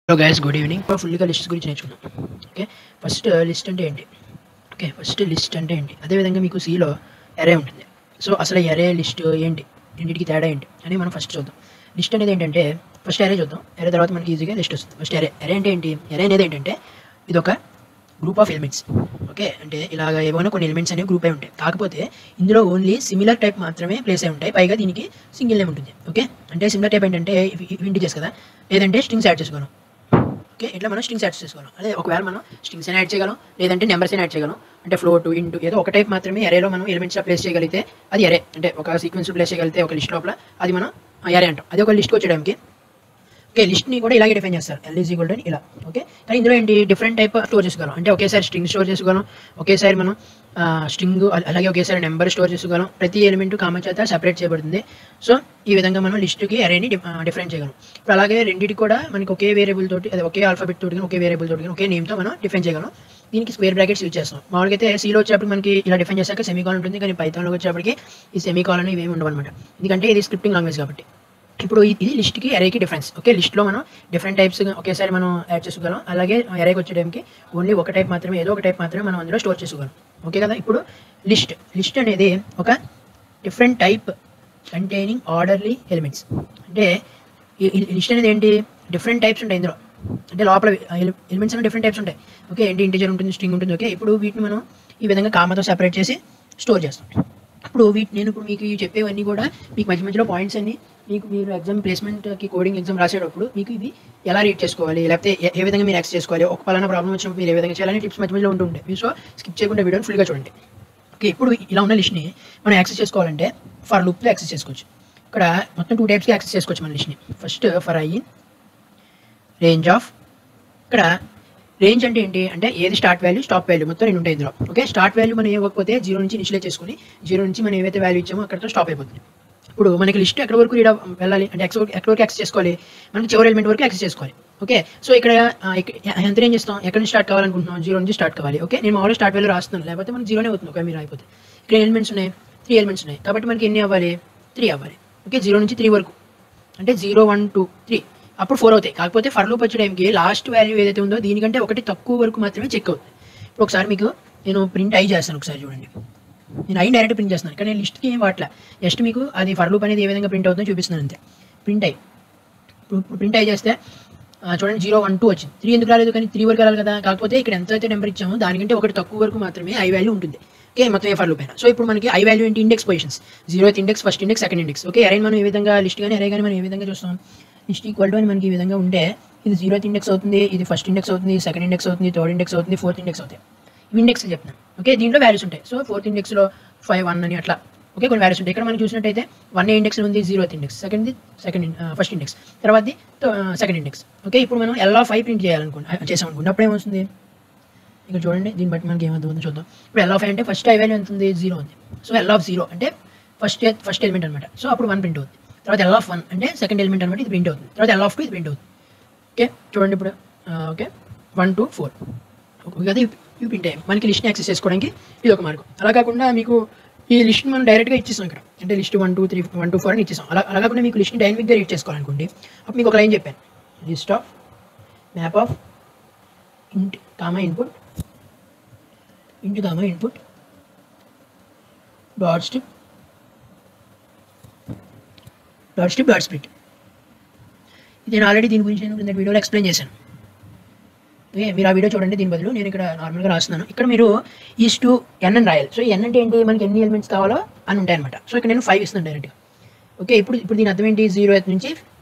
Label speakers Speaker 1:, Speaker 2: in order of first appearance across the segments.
Speaker 1: Hello guys, good evening. ఇప్పుడు ఫుల్గా list గురించి నేర్చుకుందాం. ఓకే, ఫస్ట్ లిస్ట్ అంటే ఏంటి? ఫస్ట్ లిస్ట్ అంటే ఏంటి? అదేవిధంగా మీకు సిలో ఎరే ఉంటుంది. సో అసలు ఎరే లిస్ట్ ఏంటి, రెండింటికి తేడా ఏంటి అని మనం ఫస్ట్ చూద్దాం. లిస్ట్ అనేది ఏంటంటే ఫస్ట్ ఎరే చూద్దాం. ఎరే తర్వాత మనకి ఈజీగా లిస్ట్ వస్తుంది. ఫస్ట్ ఎరే అంటే ఏంటి? ఎరే అనేది ఏంటంటే ఇది ఒక గ్రూప్ ఆఫ్ ఎలిమెంట్స్. ఓకే, అంటే ఇలాగ ఏమైనా కొన్ని ఎలిమెంట్స్ అనేవి గ్రూప్ అయి ఉంటాయి. కాకపోతే ఇందులో ఓన్లీ సిమిలర్ టైప్ మాత్రమే ప్లేస్ అయి ఉంటాయి. పైగా దీనికి సింగిల్ నేమ్ ఉంటుంది. ఓకే, అంటే సిమిలర్ టైప్ ఏంటంటే ఇంటిజర్స్ కదా, లేదంటే స్ట్రింగ్స్ యాడ్ చేసుకోను. ఓకే, ఇట్లా మనం స్ట్రింగ్స్ యాడ్ చేసుకోవాలి. అదే ఒకవేళ మనం స్ట్రింగ్స్ అని యాడ్ చేయగలం, లేదంటే నెంబర్స్ అని యాడ్ చేయగలం. అంటే ఫ్లోట్ ఇంటూ ఏదో ఒక టైప్ మాత్రమే ఎరేలో మనం ఎలిమెంట్స్లో ప్లేస్ చేయగలిగితే అది ఎరే. అంటే ఒక సీక్వెన్స్ ప్లేస్ చేయగలిగితే ఒక లిస్ట్ లోపల అది మనం ఎరే అంటాం. అది ఒక లిస్ట్కి వచ్చేయడానికి. ఓకే, లిస్ట్ని కూడా ఇలాగే డిఫైన్ చేస్తారు, ఎల్ ఈజ్ ఈక్వల్ టు ఇలా. ఓకే, కానీ ఇందులో ఏంటి డిఫరెంట్ టైప్ స్టోర్ చేసుకోగలం. అంటే ఒకేసారి స్ట్రింగ్ స్టోర్ చేసుకోగలం, ఒకేసారి మనం స్ట్రింగ్ అలాగే ఒకేసారి నెంబర్ స్టోర్ చేసుకోగలం. ప్రతి ఎలిమెంట్ కామా చేత సెపరేట్ చేయబడుతుంది. సో ఈ విధంగా మనం లిస్ట్కి అరేని డిఫైన్ చేయగలం. ఇప్పుడు అలాగే రెండింటికి కూడా మనకి ఒకే వేరియబుల్ తోటి, అదే ఒకే ఆల్ఫాబెట్ తోటి, ఒకే వేరియబుల్ తోటి, ఒకే నేమ్తో మనం డిఫైన్ చేయగలం. దీనికి స్క్వేర్ బ్రాకెట్స్ యూజ్ చేస్తాం. మామూలుగా అయితే సీలో వచ్చేటప్పుడు మనకి ఇలా డిఫైన్ చేశాక సెమీకాలన్ ఉంటుంది, కానీ పైథాన్లో వచ్చేటప్పటికి ఈ సెమీకాలన్ ఇవేమి ఉండవు అనమాట. ఎందుకంటే ఇది స్క్రిప్టింగ్ లాంగ్వేజ్ కాబట్టి. ఇప్పుడు ఇది లిస్ట్కి అరేకి డిఫరెన్స్. ఓకే, లిస్ట్లో మనం డిఫరెంట్ టైప్స్ ఒకేసారి మనం యాడ్ చేసుకోగలం. అలాగే అరేకి వచ్చే టైంకి ఓన్లీ ఒక టైప్ మాత్రమే, ఏదో ఒక టైప్ మాత్రమే మనం అందులో స్టోర్ చేసుకోగలం. ఓకే కదా. ఇప్పుడు లిస్ట్ అనేది ఒక different type containing orderly elements. అంటే ఈ లిస్ట్ అనేది ఏంటి, డిఫరెంట్ టైప్స్ ఉంటాయి ఇందులో. అంటే లోపల ఎలిమెంట్స్ అనేవి డిఫరెంట్ టైప్స్ ఉంటాయి. ఓకే, ఏంటి ఇంటిజర్ ఉంటుంది, స్ట్రింగ్ ఉంటుంది. ఓకే, ఇప్పుడు వీటిని మనం ఈ విధంగా కామాతో సెపరేట్ చేసి స్టోర్ చేస్తాం. ఇప్పుడు నేను ఇప్పుడు మీకు చెప్పేవన్నీ కూడా మీకు మధ్య మధ్యలో పాయింట్స్ అన్ని మీకు మీరు ఎగ్జామ్ ప్లేస్మెంట్కి కోడింగ్ ఎగ్జామ్ రాసేటప్పుడు మీకు ఇవి ఎలా రీడ్ చేసుకోవాలి, లేకపోతే ఏ విధంగా మీరు యాక్సెస్ చేసుకోవాలి, ఒక పలానా ప్రాబ్లం వచ్చినప్పుడు మీరు ఏ విధంగా చేయాలని టిప్స్ మధ్య మధ్యలో ఉంటుంటాయి. మీరు సో స్కిప్ చేయకుండా వీడియోని ఫుల్గా చూడండి. ఓకే, ఇప్పుడు ఇలా ఉన్న లిస్ట్ని మనం యాక్సెస్ చేసుకోవాలంటే ఫర్ లూప్లో యాక్సెస్ చేసుకోవచ్చు. ఇక్కడ మొత్తం 2 టైప్స్కి యాక్సెస్ చేసుకోవచ్చు మన లిస్ట్ని. First for I in range of. ఇక్కడ రేంజ్ అంటే ఏంటి అంటే ఏది స్టార్ట్ వాల్యూ స్టాప్ వాల్యూ మొత్తం 2 ఉంటాయి ఇందులో. ఓకే, స్టార్ట్ వాల్యూ మనం ఇవ్వకపోతే 0 నుంచి ఇనిషియలైజ్ చేసుకుని 0 నుంచి మనం ఏవైతే వాల్యూ ఇచ్చామో అక్కడితో స్టాప్ అయిపోతుంది. ఇప్పుడు మనకి లిస్ట్ ఎక్కడి వరకు రీడ్ వెళ్ళాలి అంటే ఎక్కడి వరకు యాక్సెస్ చేసుకోవాలి, మనకి చివరి ఎలిమెంట్ వరకు యాక్సెస్ చేసుకోవాలి. ఓకే, సో ఇక్కడ ఎంత రేంజ్ ఇస్తాం, ఎక్కడి నుంచి స్టార్ట్ కావాలనుకుంటున్నాం, 0 నుంచి స్టార్ట్ కావాలి. ఓకే, నేను మామూలుగా స్టార్ట్ వాల్యూ రాస్తున్నాను, లేకపోతే మనకి 0నే అవుతుంది. ఓకే, మీరు అయిపోతే ఇక్కడ ఎలిమెంట్స్ ఉన్నాయి, 3 ఎలిమెంట్స్ ఉన్నాయి, కాబట్టి మనకి ఎన్ని అవ్వాలి, 3 అవ్వాలి. ఓకే, 0 నుంచి 3 వరకు అంటే 0 1 2 3 అప్పుడు 4 అవుతాయి. కాకపోతే ఫర్ లూప్ వచ్చే టైంకి లాస్ట్ వాల్యూ ఏదైతే ఉందో దీనికంటే ఒకటి తక్కువ వరకు మాత్రమే చెక్ అవుతుంది. ఇప్పుడు ఒకసారి మీకు నేను ప్రింట్ ఐ చేస్తాను, ఒకసారి చూడండి. నేను ఐ డైరెక్ట్ ప్రింట్ చేస్తున్నాను, కానీ నేను లిస్ట్కి ఏం వాట్లా, జస్ట్ మీకు అది ఫర్ లూప్ అనేది ఏ విధంగా ప్రింట్ అవుతుందో చూపిస్తున్నాను అంతే. ప్రింట్ ఐ ఇప్పుడు ప్రింట్ ఐ చేస్తే చూడండి 0 1 2 వచ్చింది. 3 ఎందుకు రాలేదు, కానీ 3 వరకు వెళ్ళాలి కదా. కాకపోతే ఇక్కడ ఎంత అయితే నెంబర్ ఇచ్చామో దానికంటే ఒకటి తక్కువ వరకు మాత్రమే ఐ వాల్యూ ఉంటుంది. ఓకే, మొత్తం ఏ ఫర్ లూప్ అయినా. సో ఇప్పుడు మనకి ఐ వాల్యూ ఏంటి, index positions, 0th index, first index, second index. Okay, అరే మనం ఏ విధంగా లిస్ట్ కానీ అరే కానీ మనం ఏ విధంగా చూస్తాం, లిస్ట్ ఈక్వల్ టు అని మనకి ఈ విధంగా ఉంటే ఇది 0th ఇండెక్స్ అవుతుంది, ఇది ఫస్ట్ ఇండెక్స్ అవుతుంది, సెకండ్ ఇండెక్స్ అవుతుంది, థర్డ్ ఇండెక్స్ అవుతుంది, 4th ఇండెక్స్ అవుతాయి. ఇవి ఇండెక్స్ చెప్తున్నాను. ఓకే, దీంట్లో వాల్యూస్ ఉంటాయి. సో 4th ఇండెక్స్లో 5 1 అని అట్లా. ఓకే, కొన్ని వాల్యూస్ ఉంటాయి. ఇక్కడ మనం చూసినట్టయితే 1 ఇండెక్స్ ఉంది, 0th ఇండెక్స్, ఫస్ట్ ఇండెక్స్, తర్వాత సెకండ్ ఇండెక్స్. ఓకే, ఇప్పుడు మనం ఎల్ ఆఫ్ ఐ ప్రింట్ చేసాం అనుకోండి, అప్పుడు ఏమొస్తుంది ఇక్కడ చూడండి. దీన్ని బట్టి మనకి ఏమవుతుందో చూద్దాం. ఇప్పుడు ఎల్ ఆఫ్ ఐ అంటే ఫస్ట్ ఐ వాల్యూ ఎంత ఉంది, 0 ఉంది. సో ఎల్ ఆఫ్ 0 అంటే ఫస్ట్ ఎలిమెంట్ అనమాట. సో అప్పుడు 1 ప్రింట్ అవుతుంది. తర్వాత ఎల్ ఆఫ్ 1 అంటే సెకండ్ ఎలిమెంట్ అనమాట, ఇది ప్రింట్ అవుతుంది. తర్వాత ఎల్ ఆఫ్ 2 ఇది ప్రింట్ అవుతుంది. ఓకే, చూడండి ఇప్పుడు. ఓకే, 1 2 4 కదా, ఇవి ప్రింట్ అయ్యాయి. మనకి లిస్ట్ని యాక్సెస్ చేసుకోవడానికి ఇది ఒక మార్గం. అలా కాకుండా మీకు ఈ లిస్ట్ మనం డైరెక్ట్గా ఇచ్చేస్తాం ఇక్కడ, అంటే లిస్ట్ 1 2 3 1 2 4 అని ఇచ్చేస్తాం. అలా కాకుండా మీకు లిస్ట్ని డైనమిక్గా రీడ్ చేసుకోవాలనుకోండి, అప్పుడు మీకు ఒక లైన్ చెప్పాను, లిస్ట్ ఆఫ్ మ్యాప్ ఆఫ్ ఇంట్ comma input into comma input dot strip dot split. ఇది నేను ఆల్రెడీ దీని గురించి నేను క్రిందటి వీడియోలో ఎక్స్ప్లెయిన్ చేశాను. ఓకే, మీరు ఆ వీడియో చూడండి. దీని బదులు నేను ఇక్కడ నార్మల్గా రాస్తున్నాను. ఇక్కడ మీరు ఈస్ టు ఎన్ అని రాయాలి. సో ఎన్ అంటే ఏంటి, మనకి ఎన్ని ఎలిమెంట్స్ కావాలో అని ఉంటాయి అనమాట. సో ఇక్కడ నేను 5 ఇస్తున్నాను డైరెక్ట్గా. ఓకే, ఇప్పుడు దీని అర్థం ఏంటి, 0th నుంచి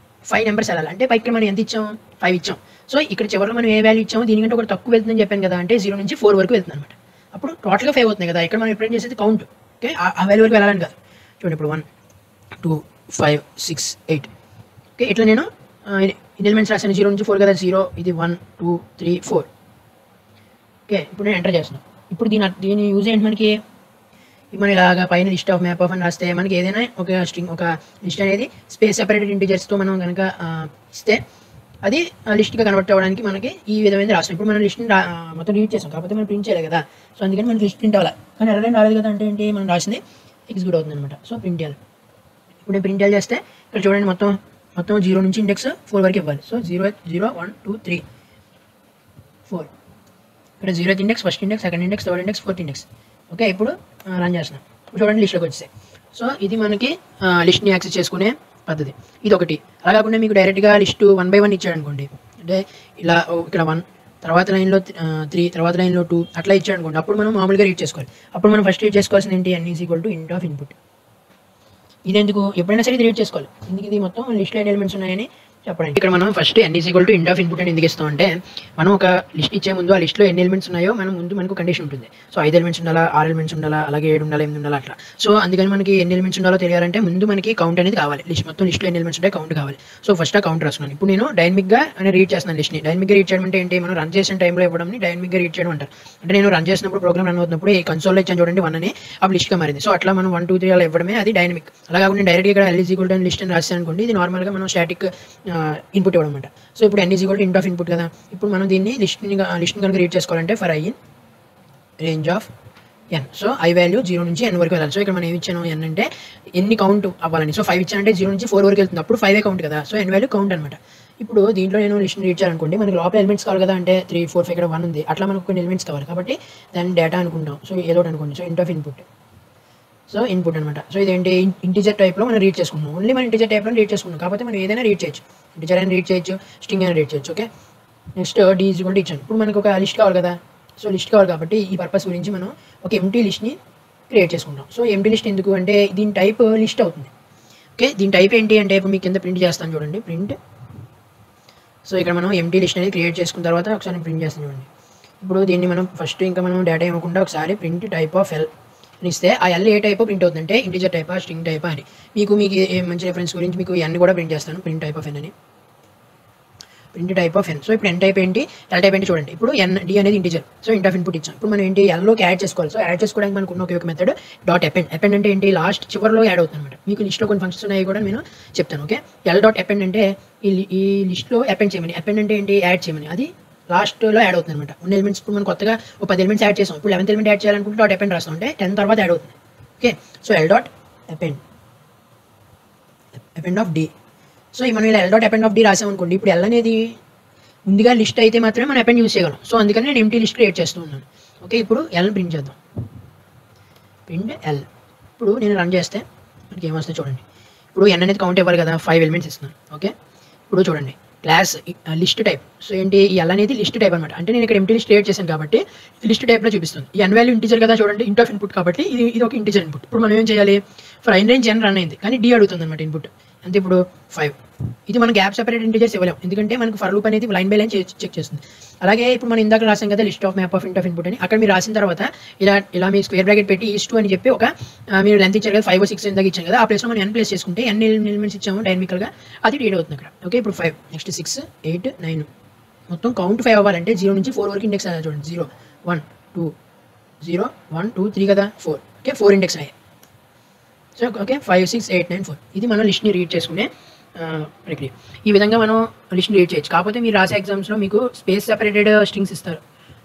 Speaker 1: 5 నెంబర్స్ వెళ్ళాలి. అంటే పైకి మనం ఎంత ఇచ్చాం, 5 ఇచ్చాం. సో ఇక్కడ చివరిలో మనం ఏ వాల్యూ ఇచ్చామో దీనికంటే ఒకటి తక్కువ వెళ్తుందని చెప్పాను కదా, అంటే 0 నుంచి 4 వరకు వెళ్తుంది అనమాట. అప్పుడు టోటల్గా 5 అవుతుంది కదా. ఇక్కడ మనం ఎప్పుడైనా చేసేది కౌంట్. ఓకే, ఆ వాల్యూ వరకు వెళ్ళాలని కాదు. చూడండి ఇప్పుడు 1 2 5 6 8. ఓకే, ఇట్లా నేను ఇన్ని ఎలిమెంట్స్ రాశాను. 0 నుంచి 4 కదా, 0 ఇది 1 2 3 4. ఓకే, ఇప్పుడు నేను ఎంటర్ చేస్తున్నాను. ఇప్పుడు దీని యూజ్ ఏంటి, మనకి మనం ఇలాగా పైన లిస్ట్ ఆఫ్ మ్యాప్ ఆఫ్ అని రాస్తే మనకి ఏదైనా ఒక స్ట్రింగ్, ఒక లిస్ట్ అనేది స్పేస్ సెపరేటెడ్ ఇంటిజర్స్తో మనం కనుక ఇస్తే అది లిస్ట్గా కన్వర్ట్ అవ్వడానికి మనకి ఈ విధమైన రాస్తాం. ఇప్పుడు మనం లిస్ట్ని మొత్తం రీడ్ చేసాం, కాకపోతే మనం ప్రింట్ చేయలేదు కదా. సో అందుకని మనకి లిస్ట్ ప్రింట్ అవ్వాలి. కానీ ఎర్రర్ రాలేదు కదా, అంటే ఏంటి, మనం రాసింది ఎగ్జిక్యూట్ అవుతుంది అనమాట. సో ప్రింట్ చేయాలి. ఇప్పుడు నేను ప్రింట్ చేస్తే ఇక్కడ చూడండి మొత్తం మొత్తం 0 నుంచి ఇండెక్స్ 4 వరకు ఇవ్వాలి. సో 0 0 1 2 3 4 ఇక్కడ 0th index, first index, second index, third index, fourth index. Okay, ఇప్పుడు రన్ చేస్తున్నాం. ఇప్పుడు చూడండి లిస్ట్లోకి వచ్చేసాయి. సో ఇది మనకి లిస్ట్ని యాక్సెస్ చేసుకునే పద్ధతి. ఇది ఒకటి. అలా కాకుండా మీకు డైరెక్ట్గా లిస్ట్ 1 by 1 ఇచ్చాడు అనుకోండి, అంటే ఇలా ఇక్కడ 1 తర్వాత లైన్లో 3 తర్వాత లైన్లో 2 అట్లా ఇచ్చాడు అనుకోండి, అప్పుడు మనం మామూలుగా రీడ్ చేసుకోవాలి. అప్పుడు మనం ఫస్ట్ రీడ్ చేసుకోవాల్సింది ఏంటి, n = int of input. ఇది ఎందుకు, ఎప్పుడైనా సరే ఇది రీడ్ చేసుకోవాలి. ఎందుకు, ఇది మొత్తం లిస్ట్లో ఎన్ని ఎలిమెంట్స్ ఉన్నాయని చెప్పడానికి. ఇక్కడ మనం first n = int of input అని ఎందుకు ఇస్తాం అంటే, మనం ఒక లిస్ట్ ఇచ్చే ముందు ఆ లిస్ట్లో ఎన్ని ఎలిమెంట్స్ ఉన్నాయో మనకు కండిషన్ ఉంటుంది. సో 5 ఎలిమెంట్స్ ఉండాలా, 6 ఎలిమెంట్స్ ఉండాలా, అలాగే 7 ఉండాలా, 8 ఉండాలా అట్లా. సో అందుకని మనకి ఎన్ని ఎలిమెంట్స్ ఉండాలో తెలియాలంటే ముందు మనకి కౌంట్ అనేది కావాలి. మొత్తం లిస్ట్లో ఎన్ని ఎలిమెంట్స్ ఉంటాయి కౌంట్ కావాలి. సో ఫస్ట్ ఆ కౌంట్ రాస్తున్నాను. ఇప్పుడు నేను డైనమిక్గా రీడ్ చేస్తున్నాను లిస్ట్ని. డైనమిక్గా రీడ్ చేయడం అంటే ఏంటి, మనం రన్ చేసిన టైంలో ఇవ్వడంని డైనమిక్గా రీడ్ చేయడం అంటారు. అంటే నేను రన్ చేసినప్పుడు, ప్రోగ్రామ్ రన్ అవుతున్నప్పుడు ఈ కన్సోల్లో ఇచ్చాను చూడండి 1 అని, ఆ లిస్ట్గా మారింది. సో అట్లా మనం 1 2 3 అలా ఇవ్వడమే అది డైనమిక్. అలా కాకుండా డైరెక్ట్గా ఇక్కడ l = లిస్ట్ అని రాస్తాను అనుకోండి, ఇది నార్మల్గా మనం స్టాటిక్ ఇన్పుట్ ఇవ్వడం అనమాట. సో ఇప్పుడు n = int of input కదా. ఇప్పుడు మనం దీన్ని లిస్ట్ని కనుక రీడ్ చేసుకోవాలంటే for i in range of n. So i value 0 నుంచి n వరకు వెళ్ళాలి. సో ఇక్కడ మనం ఏమి ఇచ్చాను, n అంటే ఎన్ని కౌంట్ అవ్వాలని. సో 5 ఇచ్చానంటే 0 నుంచి 4 వరకు వెళ్తుంది, అప్పుడు 5 కౌంట్ కదా. సో n వాల్యూ కౌంట్ అనమాట. ఇప్పుడు దీంట్లో నేను లిస్ట్ని రీడ్ చేయాలనుకోండి, మనకి లోపల ఎలిమెంట్స్ కావాలి కదా, అంటే 3 4 5 ఇక్కడ 1 ఉంది, అట్లా మనకు కొన్ని ఎలిమెంట్స్ కావాలి కాబట్టి దాన్ని డేటా అనుకుంటాం. సో ఏదో ఒకటి అనుకోండి. So int of input, so input అనమాట. సో ఇదేంటి, ఇంటిజర్ టైప్లో మనం రీడ్ చేసుకుంటాం. ఓన్లీ మనం ఇంటిజర్ టైప్లో రీడ్ చేసుకుంటాం, కాకపోతే మనం ఏదైనా రీడ్ చేయొచ్చు. ఇంటిజర్ అయినా రీడ్ చేయొచ్చు, స్ట్రింగ్ అయినా రీడ్ చేయొచ్చు. ఓకే, నెక్స్ట్ d = ఇచ్చాను. ఇప్పుడు మనకు ఒక లిస్ట్ కావాలి కదా. సో లిస్ట్ కావాలి కాబట్టి ఈ పర్పస్ గురించి మనం ఒక ఎంప్టీ లిస్ట్ని క్రియేట్ చేసుకుంటాం. సో ఎంప్టీ లిస్ట్ ఎందుకు అంటే దీని టైప్ లిస్ట్ అవుతుంది. ఓకే, దీని టైప్ ఏంటి అంటే ఇప్పుడు మీకు కింద ప్రింట్ చేస్తాను చూడండి, ప్రింట్. సో ఇక్కడ మనం ఎంప్టీ లిస్ట్ అనేది క్రియేట్ చేసుకున్న తర్వాత ఒకసారి ప్రింట్ చేస్తాను చూడండి. ఇప్పుడు దీన్ని మనం ఫస్ట్ ఇంకా మనం డేటా ఇవ్వకుండా ఒకసారి ప్రింట్ టైప్ ఆఫ్ l అని ఇస్తే ఆ l ఏ టైప్ ప్రింట్ అవుతుందంటే ఇంటిజర్ టైపా, స్ట్రింగ్ టైపా అని. మీకు మంచి రెఫరెన్స్ గురించి మీకు n కూడా ప్రింట్ చేస్తాను, ప్రింట్ టైప్ ఆఫ్ n అని, print type of n. So ఇప్పుడు n టైప్ ఏంటి, l టైప్ ఏంటి చూడండి. ఇప్పుడు d అనేది integer, so int of input ఇచ్చాం. ఇప్పుడు మనం ఏంటి, l లోకి యాడ్ చేసుకోవాలి. సో యాడ్ చేసుకోవడానికి మనకు ఉన్న ఒక మెథడ్ .append. append అంటే ఏంటి, లాస్ట్ చివరిలో యాడ్ అవుతుంది అనమాట. మీకు లిస్ట్లో కొన్ని ఫంక్షన్స్ ఉన్నాయి కూడా నేను చెప్తాను. ఓకే, l.append అంటే ఈ లిస్ట్లో అపెండ్ చేయమని. అపెండ్ అంటే ఏంటి, యాడ్ చేయమని. అది లాస్ట్లో యాడ్ అవుతుంది అనమాట. ఉన్న ఎలిమెంట్స్ ఇప్పుడు మనం కొత్తగా ఒక 10 ఎలిమెంట్స్ యాడ్ చేసాం, ఇప్పుడు 11th ఎలిమెంట్ యాడ్ చేయాలనుకుంటే .append రాస్తాం, అంటే 10 తర్వాత యాడ్ అవుతుంది. Okay, so l.append of d. So మనం ఇలా l.append of d రాసాం అనుకోండి, ఇప్పుడు l అనేది ముందుగా లిస్ట్ అయితే మాత్రమే మనం అపెండ్ యూస్ చేయగలం. సో అందుకని నేను ఎంటీ లిస్ట్ క్రియేట్ చేస్తూ ఉన్నాను. ఓకే, ఇప్పుడు l ప్రింట్ చేద్దాం, ప్రింట్ l. ఇప్పుడు నేను రన్ చేస్తే మనకి ఏమొస్తుంది చూడండి. ఇప్పుడు n అనేది కౌంట్ ఇవ్వాలి కదా, 5 ఎలిమెంట్స్ ఇస్తున్నాను. ఓకే, ఇప్పుడు చూడండి క్లాస్ లిస్ట్ టైప్. సో ఏంటి, ఈ l అనేది లిస్ట్ టైప్ అనమాట. అంటే నేను ఇక్కడ ఎంటీ లిస్ట్ క్రియేట్ చేశాను కాబట్టి లిస్ట్ టైప్లో చూపిస్తుంది. ఈ n వాల్యూ ఇంటిజర్ కదా చూడండి, int of input కాబట్టి ఇది ఒక ఇంటిజర్ ఇన్పుట్. ఇప్పుడు మనం ఏం చేయాలి, for i range n run అయింది కానీ d అడుగుతుంది అనమాట ఇన్పుట్. అంతే, ఇప్పుడు 5. ఇది మనం గ్యాప్ సెపరేట్ ఇంటిజర్స్ ఇవ్వలేము, ఎందుకంటే మనకు ఫర్ లూప్ అనేది లైన్ బై లైన్ చెక్ చేస్తుంది. అలాగే ఇప్పుడు మనం ఇందాక రాసాం కదా list of map of int of input అని, అక్కడ మీరు రాసిన తర్వాత ఇలా మీరు స్క్వేర్ బ్రాకెట్ పెట్టి ఈస్2 అని చెప్పి ఒక మీరు లెంత్ ఇచ్చారు కదా 5 6 ఇందాక ఇచ్చాను కదా, ఆ ప్లేస్లో మనం n ప్లేస్ చేసుకుంటే n ఎలిమెంట్స్ ఇచ్చాము డైనమికల్గా, అది రీడ్ అవుతుంది అక్కడ. ఓకే, ఇప్పుడు 5 నెక్స్ట్ 6 8 9 మొత్తం కౌంట్ 5 అవ్వాలంటే 0 నుంచి 4 వరకు ఇండెక్స్ అయ్యాలి చూడండి. 0 1 2 0 1 2 3 కదా 4. ఓకే, 4 ఇండెక్స్ అయ్యాయి. సో ఓకే, 5 6 8 9 4 ఇది మనం లిస్ట్ని రీడ్ చేసుకునే ప్రక్రియ. ఈ విధంగా మనం లిస్ట్ని రీడ్ చేయొచ్చు. కాకపోతే మీరు రాసే ఎగ్జామ్స్లో మీకు స్పేస్ సెపరేటెడ్ స్ట్రింగ్స్ ఇస్తారు,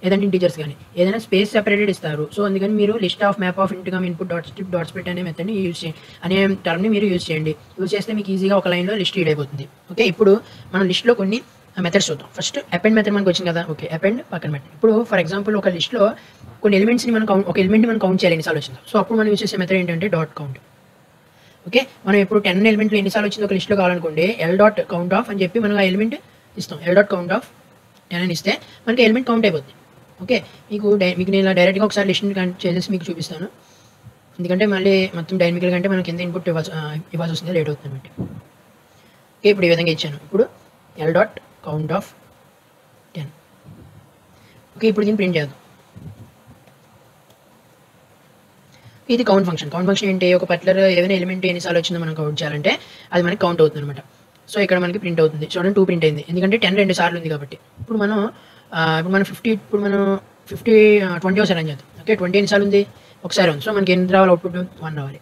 Speaker 1: ఏదంటే ఇంటీజర్స్ కానీ ఏదైనా స్పేస్ సెపరేటెడ్ ఇస్తారు. సో అందుకని మీరు లిస్ట్ ఆఫ్ మ్యాప్ ఆఫ్ ఇంట్ ఇన్పుట్ .split అనే మెథడ్ని యూజ్ చేయండి, అనే టర్మ్ని మీరు యూజ్ చేయండి. యూజ్ చేస్తే మీకు ఈజీగా ఒక లైన్లో లిస్ట్ రీడ్ అయిపోతుంది. ఓకే, ఇప్పుడు మనం లిస్ట్లో కొన్ని మెథడ్స్ చూద్దాం. ఫస్ట్ అపెండ్ మెథడ్ మనకు వచ్చింది కదా. ఓకే, అపెండ్ పక్కన మెథడ్. ఇప్పుడు ఫర్ ఎగ్జాంపుల్ ఒక లిస్ట్లో కొన్ని ఎలిమెంట్స్ని మనం ఒక ఎలిమెంట్ని మనం కౌంట్ చేయాలి ఎన్నిసార్లు వచ్చిందో. సో అప్పుడు మనం యూజ్ చేసే మెథడ్ ఏంటంటే .count. ఓకే, మనం ఇప్పుడు 10 ఎలిమెంట్లు ఎన్నిసార్లు వచ్చిందో ఒక లిస్ట్లో కావాలనుకోండి, l.count of అని చెప్పి మనం ఆ ఎలిమెంట్ ఇస్తాం. l.count of 10 అని ఇస్తే మనకి ఎలిమెంట్ కౌంట్ అయిపోతుంది. ఓకే, మీకు నేను ఇలా డైరెక్ట్గా ఒకసారి లిస్ట్ని చేసేసి మీకు చూపిస్తాను, ఎందుకంటే మళ్ళీ మొత్తం డైనమికల్ కంటే మనకి ఎంత ఇన్పుట్ ఇవ్వాల్సి వస్తుందో లేట్ అవుతుంది అనమాట. ఓకే, ఇప్పుడు ఈ విధంగా ఇచ్చాను. ఇప్పుడు l.count of 10. ఓకే, ఇప్పుడు దీన్ని ప్రింట్ చేద్దాం. ఇది కౌంట్ ఫంక్షన్. కౌంట్ ఫంక్షన్ ఏంటి, ఒక పర్టికులర్ ఏదైనా ఎలిమెంట్ ఎన్నిసార్లు వచ్చిందో మనం కౌంట్ చేయాలంటే అది మనకి కౌంట్ అవుతుంది అనమాట. సో ఇక్కడ మనకి ప్రింట్ అవుతుంది చూడండి, 2 ప్రింట్ అయింది, ఎందుకంటే 10 2 సార్లు ఉంది కాబట్టి. ఇప్పుడు మనం 50 20 ఒకసారి రన్ చేద్దాం. ఓకే, 20 ఎన్నిసార్లు ఉంది, ఒకసారి ఉంది. సో మనకి ఎన్ని రావాలి అవుట్పుట్, 1 రావాలి.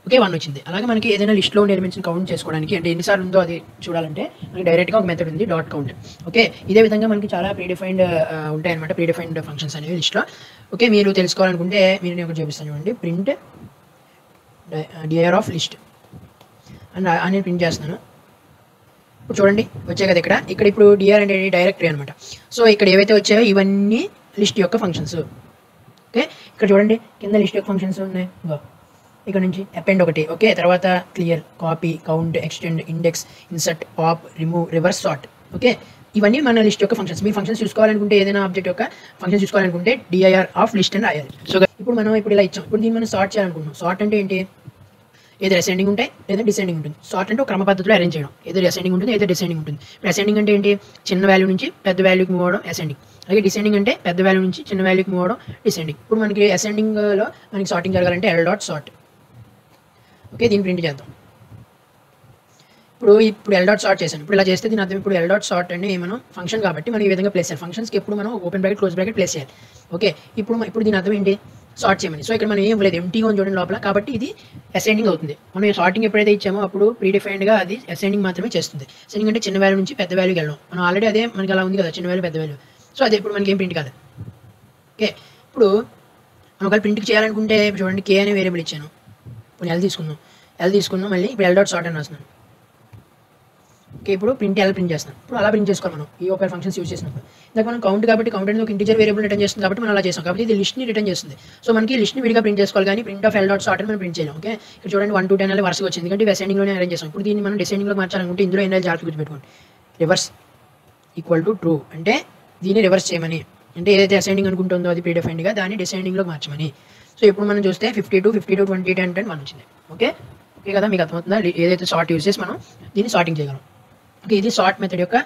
Speaker 1: ఓకే, 1 వచ్చింది. అలాగే మనకి ఏదైనా లిస్ట్లో ఉన్న ఎలిమెంట్స్ని కౌంట్ చేసుకోవడానికి, అంటే ఎన్నిసార్లు ఉందో అది చూడాలంటే మనకి డైరెక్ట్గా ఒక మెథడ్ ఉంది .count. ఓకే, ఇదే విధంగా మనకి చాలా ప్రీడిఫైన్డ్ ఉంటాయన్నమాట, ప్రీడిఫైన్డ్ ఫంక్షన్స్ అనేవి లిస్ట్లో. ఓకే, మీరు తెలుసుకోవాలనుకుంటే నేను ఒకటి చూపిస్తాను చూడండి, ప్రింట్ dir ఆఫ్ లిస్ట్ అని ప్రింట్ చేస్తున్నాను. ఇప్పుడు చూడండి వచ్చాయి కదా ఇక్కడ ఇక్కడ ఇప్పుడు డిఆర్ అంటే డైరెక్టరీ అనమాట. సో ఇక్కడ ఏవైతే వచ్చాయో ఇవన్నీ లిస్ట్ యొక్క ఫంక్షన్స్. ఓకే, ఇక్కడ చూడండి కింద లిస్ట్ యొక్క ఫంక్షన్స్ ఉన్నాయి. ఇక్కడ నుంచి అపెండ్ ఒకటి, ఓకే, తర్వాత clear, copy, count, extend, index, insert, pop, remove, reverse, sort. Okay, ఇవన్నీ మన లిస్ట్ యొక్క ఫంక్షన్స్. మీ ఫంక్షన్స్ చూసుకోవాలనుకుంటే ఏదైనా ఆబ్జెక్ట్ యొక్క ఫంక్షన్ చూసుకోవాలనుకుంటే డిఐఆర్ ఆఫ్ లిస్ట్ అని రాయాలి. సో ఇప్పుడు మనం ఇప్పుడు ఇలా ఇచ్చాం. ఇప్పుడు దీన్ని మనం సార్ట్ చేయాలనుకుంటున్నాం. సార్ట్ అంటే ఏంటి? ఏదో అసెండింగ్ ఉంటాయి లేదా డిసెండింగ్ ఉంటుంది. సార్ట్ అంటే ఒక క్రమ పద్ధతిలో అరేంజ్ చేయడం. ఏదో అసెండింగ్ ఉంటుంది ఏదో డిసెండింగ్ ఉంటుంది. ఇప్పుడు అసెండింగ్ అంటే ఏంటి? చిన్న వాల్యూ నుంచి పెద్ద వాల్యూకి మూవ్ అవడం అసెండింగ్. అలాగే డిసెండింగ్ అంటే పెద్ద వాల్యూ నుంచి చిన్న వాల్యూకి మూవ్ అవడం డిసెండింగ్. ఇప్పుడు మనకి అసెండింగ్లో మనకి సార్టింగ్ జరగాలంటే ఎల్ డాట్ సార్ట్. ఓకే, దీన్ని ప్రింట్ చేద్దాం. ఇప్పుడు ఎల్ డాట్ సార్ట్ చేశాను. ఇప్పుడు ఇలా చేస్తే దీని అర్థం ఇప్పుడు ఎల్ డాట్ సార్ట్ అని మనం ఫంక్షన్ కాబట్టి మనం ఈ విధంగా ప్లేస్ చేయాలి. ఫంక్షన్స్కి ఎప్పుడు మనం open bracket close bracket place చేయాలి. ఓకే, ఇప్పుడు దీని అర్థం ఏంటి? సార్ట్ చేయమని. సో ఇక్కడ మనం ఏం లేదు, ఎంటీగా ఉంది చూడండి లోపల, కాబట్టి ఇది అసెండింగ్ అవుతుంది. మనం సార్టింగ్ ఎప్పుడైతే ఇచ్చామో అప్పుడు ప్రీడిఫైన్డ్గా అది అసెండింగ్ మాత్రమే చేస్తుంది. అసెండింగ్ అంటే చిన్న వాల్యూ నుంచి పెద్ద వాల్యూకి వెళ్ళడం. మనం ఆల్రెడీ అదే మనకి అలా ఉంది కదా, చిన్న వాల్యూ పెద్ద వాల్యూ. సో అదే ఇప్పుడు మనకి ఏం ప్రింట్ కాదు. ఓకే, ఇప్పుడు మనం ఒకవేళ ప్రింట్కి చేయాలనుకుంటే చూడండి కే అనే వేరియబుల్ ఇచ్చాను. ఇప్పుడు ఎల్ తీసుకున్నాం మళ్ళీ ఇప్పుడు ఎల్ డాట్ సార్ట్ అని రాస్తున్నాను. ఓకే, ఇప్పుడు ఎల్ ప్రింట్ చేస్తున్నాం. ఇప్పుడు అలా ప్రింట్ చేసుకోవాలి మనం ఈ ఒక ఫంక్షన్స్ యూజ్ చేసినప్పుడు. ఇందాక మనం కౌంట్ కాబట్టి కౌంట్ అనేది ఒక ఇంటిజర్ వేరియబుల్ రిటర్న్ చేస్తుంది కాబట్టి మనం అలా చేస్తాం. కాబట్టి ఇది లిస్ట్ని రిటర్న్ చేస్తుంది. సో మనకి లిస్ట్ని విడిగా ప్రింట్ చేసుకోవాలి కానీ print of L dot sort అని మనం ప్రింట్ చేయలేం. ఓకే, ఇక్కడ చూడండి 1 to 10 అలా వరుసగా వచ్చింది ఎందుకంటే అసెండింగ్లోనే అరేంజ్ చేస్తాం. ఇప్పుడు దీన్ని మనం డిసెండింగ్లో మార్చాలనుకుంటే ఇందులో ఏం జాగ్రత్త గుర్తుపెట్టుకోండి. రివర్స్ ఈక్వల్ టు ట్రూ అంటే దీన్ని రివర్స్ చేయమని, అంటే ఏదైతే అసెండింగ్ అనుకుంటుందో అది ప్రీడిఫైన్డ్గా దాన్ని డిసెండింగ్లో మార్చమని. సో ఇప్పుడు మనం చూస్తే 52, 20, 10, 10, 1 వచ్చింది. ఓకే కదా, మీకు అర్థమవుతుందా? ఏదైతే సార్ట్ యూజ్ చేసి మనం దీన్ని సార్టింగ్ చేయగలం. ఓకే, ఇది సార్ట్ మెథడ్ యొక్క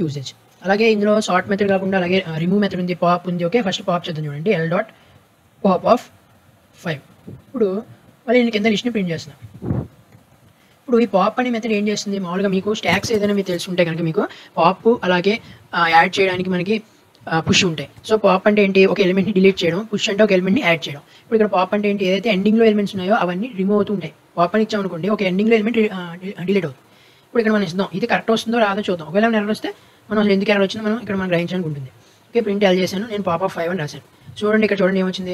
Speaker 1: యూసేజ్. అలాగే ఇందులో సార్ట్ మెథడ్ కాకుండా అలాగే రిమూవ్ మెథడ్ ఉంది, పాప్ ఉంది. ఓకే, ఫస్ట్ పాప్ చేద్దాం చూడండి. L dot pop of 5. ఇప్పుడు మళ్ళీ నేను కింద లిస్ట్ని ప్రింట్ చేస్తున్నాను. ఇప్పుడు ఈ పాప్ అనే మెథడ్ ఏం చేస్తుంది? మామూలుగా మీకు స్టాక్స్ ఏదైనా మీరు తెలుసుకుంటే కనుక మీకు పాప్ అలాగే యాడ్ చేయడానికి మనకి పుష్ ఉంటాయి. సో పాప్ అంటే ఏంటి? ఒక ఎలిమెంట్ని డిలీట్ చేయడం, పుష్ అంటే ఒక ఎలిమెంట్ని యాడ్ చేయడం. ఇప్పుడు ఇక్కడ పాప్ అంటే ఏంటి? ఏదైతే ఎండింగ్లో ఎలిమెంట్స్ ఉన్నాయో అవన్నీ రిమూవ్ అవుతూ ఉంటాయి. పాప్ అని ఇచ్చామనుకోండి ఒక ఎండింగ్లో ఎలిమెంట్ డిలీట్ అవుతుంది. ఇప్పుడు ఇక్కడ మనం ఇస్తాం, ఇది కరెక్ట్ వస్తుందో రాదో చూద్దాం. ఒకవేళ ఎర్రర్ వస్తే మనం అసలు ఎందుకు ఎర్రర్ వచ్చిందో మనం ఇక్కడ మనం గ్రహించడానికి ఉంటుంది. ఓకే, ప్రింట్ ఎల్ చేశాను, నేను పాప్ ఆఫ్ 5 అని రాశాను. చూడండి ఇక్కడ చూడండి ఏమొచ్చింది?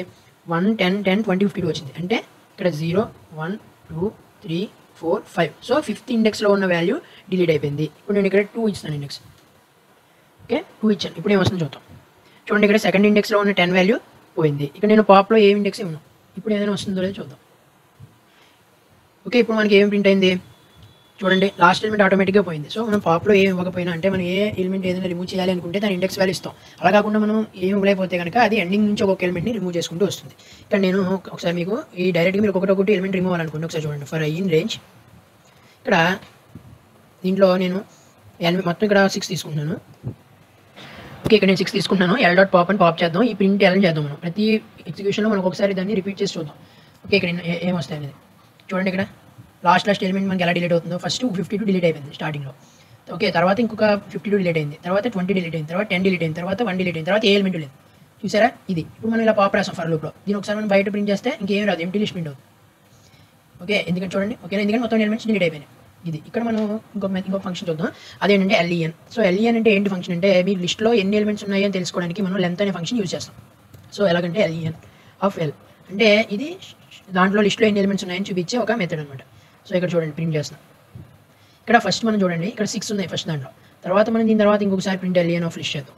Speaker 1: 1, 10, 10, 20, 52 వచ్చింది. అంటే ఇక్కడ 0, 1, 2, 3, 4, 5. సో 5th ఇండెక్స్లో ఉన్న వాల్యూ డిలీట్ అయిపోయింది. ఇప్పుడు నేను ఇక్కడ 2 ఇస్తాను ఇండెక్స్. ఓకే, 2 ఇచ్చాను. ఇప్పుడు ఏమొస్తుందో చూద్దాం. చూడండి ఇక్కడ 2nd ఇండెక్స్లో ఉన్న 10 వాల్యూ పోయింది. ఇక్కడ నేను పాప్లో ఏ ఇండెక్స్ ఇవ్వను. ఇప్పుడు ఏదైనా వస్తుందో లేదో చూద్దాం. ఓకే, ఇప్పుడు మనకి ఏం ప్రింట్ అయింది? చూడండి లాస్ట్ ఎలిమెంట్ ఆటోమేటిక్గా పోయింది. సో మనం పాప్లో ఏం ఇవ్వకపోయినా అంటే మనం ఏ ఎలిమెంట్ ఏదైనా రిమూవ్ చేయాలి అనుకుంటే దాని ఇండెక్స్ వాల్యూ ఇస్తాం. అలా కాకుండా మనం ఏం ఇవ్వలేకపోతే కనుక అది ఎండింగ్ నుంచి ఒక్కొక్క ఎలిమెంట్ని రిమూవ్ చేసుకుంటూ వస్తుంది. ఇక్కడ నేను ఒకసారి మీకు ఈ డైరెక్ట్గా మీరు ఒక్కొక్కటి ఎలిమెంట్ రిమూవ్ అవ్వాలనుకోండి. ఒకసారి చూడండి. ఫర్ ఇన్ రేంజ్ ఇక్కడ దీంట్లో నేను మొత్తం ఇక్కడ 6 తీసుకుంటున్నాను. ఓకే, ఇక్కడ నేను 6 తీసుకుంటున్నాను. ఎల్ డాట్ పాప్ అని పాప్ చేద్దాం. ఈ ప్రింట్ ఎల్ చేద్దాం. మనం ప్రతి ఎగ్జిక్యూషన్లో మనం ఒకసారి దాన్ని రిపీట్ చేసి చూద్దాం. ఓకే, ఇక్కడ ఏమొస్తాయి అనేది చూడండి. ఇక్కడ లాస్ట్ ఎలిమెంట్ మనకి ఎలా డిలీట్ అవుతుందో ఫస్ట్ 52 డిలీట్ అయిపోయింది స్టార్టింగ్లో. ఓకే, తర్వాత ఇంకొక 52 డిలీట్ అయింది, తర్వాత 20 డిలీట్ అయింది, తర్వాత 10 డిలీట్ అయింది, తర్వాత 1 డిలీట్ అయింది, తర్వాత ఏ ఎలిమెంట్ లేదు. చూసారా? ఇది ఇప్పుడు మనం ఇలా పాప్ రాసాం ఫర్ లూప్లో. దీని ఒకసారి మనం బయట ప్రింట్ చేస్తే ఇంకేం రాదు, ఎంటీ లిస్ట్ ప్రింట్ అవుతుంది. ఓకే, ఎందుకంటే చూడండి. ఓకే, ఎందుకంటే మొత్తం ఎలిమెంట్స్ డిలీట్ అయిపోయినాయి. ఇది ఇక్కడ మనం ఇంకొక ఫంక్షన్ చూద్దాం. అదేంటంటే ఎల్ఈఎన్. సో ఎల్ఈఎన్ అంటే ఏంటి ఫంక్షన్ అంటే మీ లిస్ట్లో ఎన్ని ఎలిమెంట్స్ ఉన్నాయి అని తెలుసుకోవడానికి మనం లెంత్ అనే ఫంక్షన్ యూజ్ చేస్తాం. సో ఎలాగంటే ఎల్ఈఎన్ ఆఫ్ ఎల్ అంటే ఇది దాంట్లో లిస్ట్లో ఎన్ని ఎలిమెంట్స్ ఉన్నాయని చూపించే ఒక మెథడ్ అనమాట. సో ఇక్కడ చూడండి ప్రింట్ చేస్తాం. ఇక్కడ ఫస్ట్ మనం చూడండి ఇక్కడ 6 ఉన్నాయి ఫస్ట్ దాంట్లో. తర్వాత మనం దీని తర్వాత ఇంకొకసారి ప్రింట్ ఎల్ఈఎన్ ఆఫ్ లిస్ట్ చేద్దాం.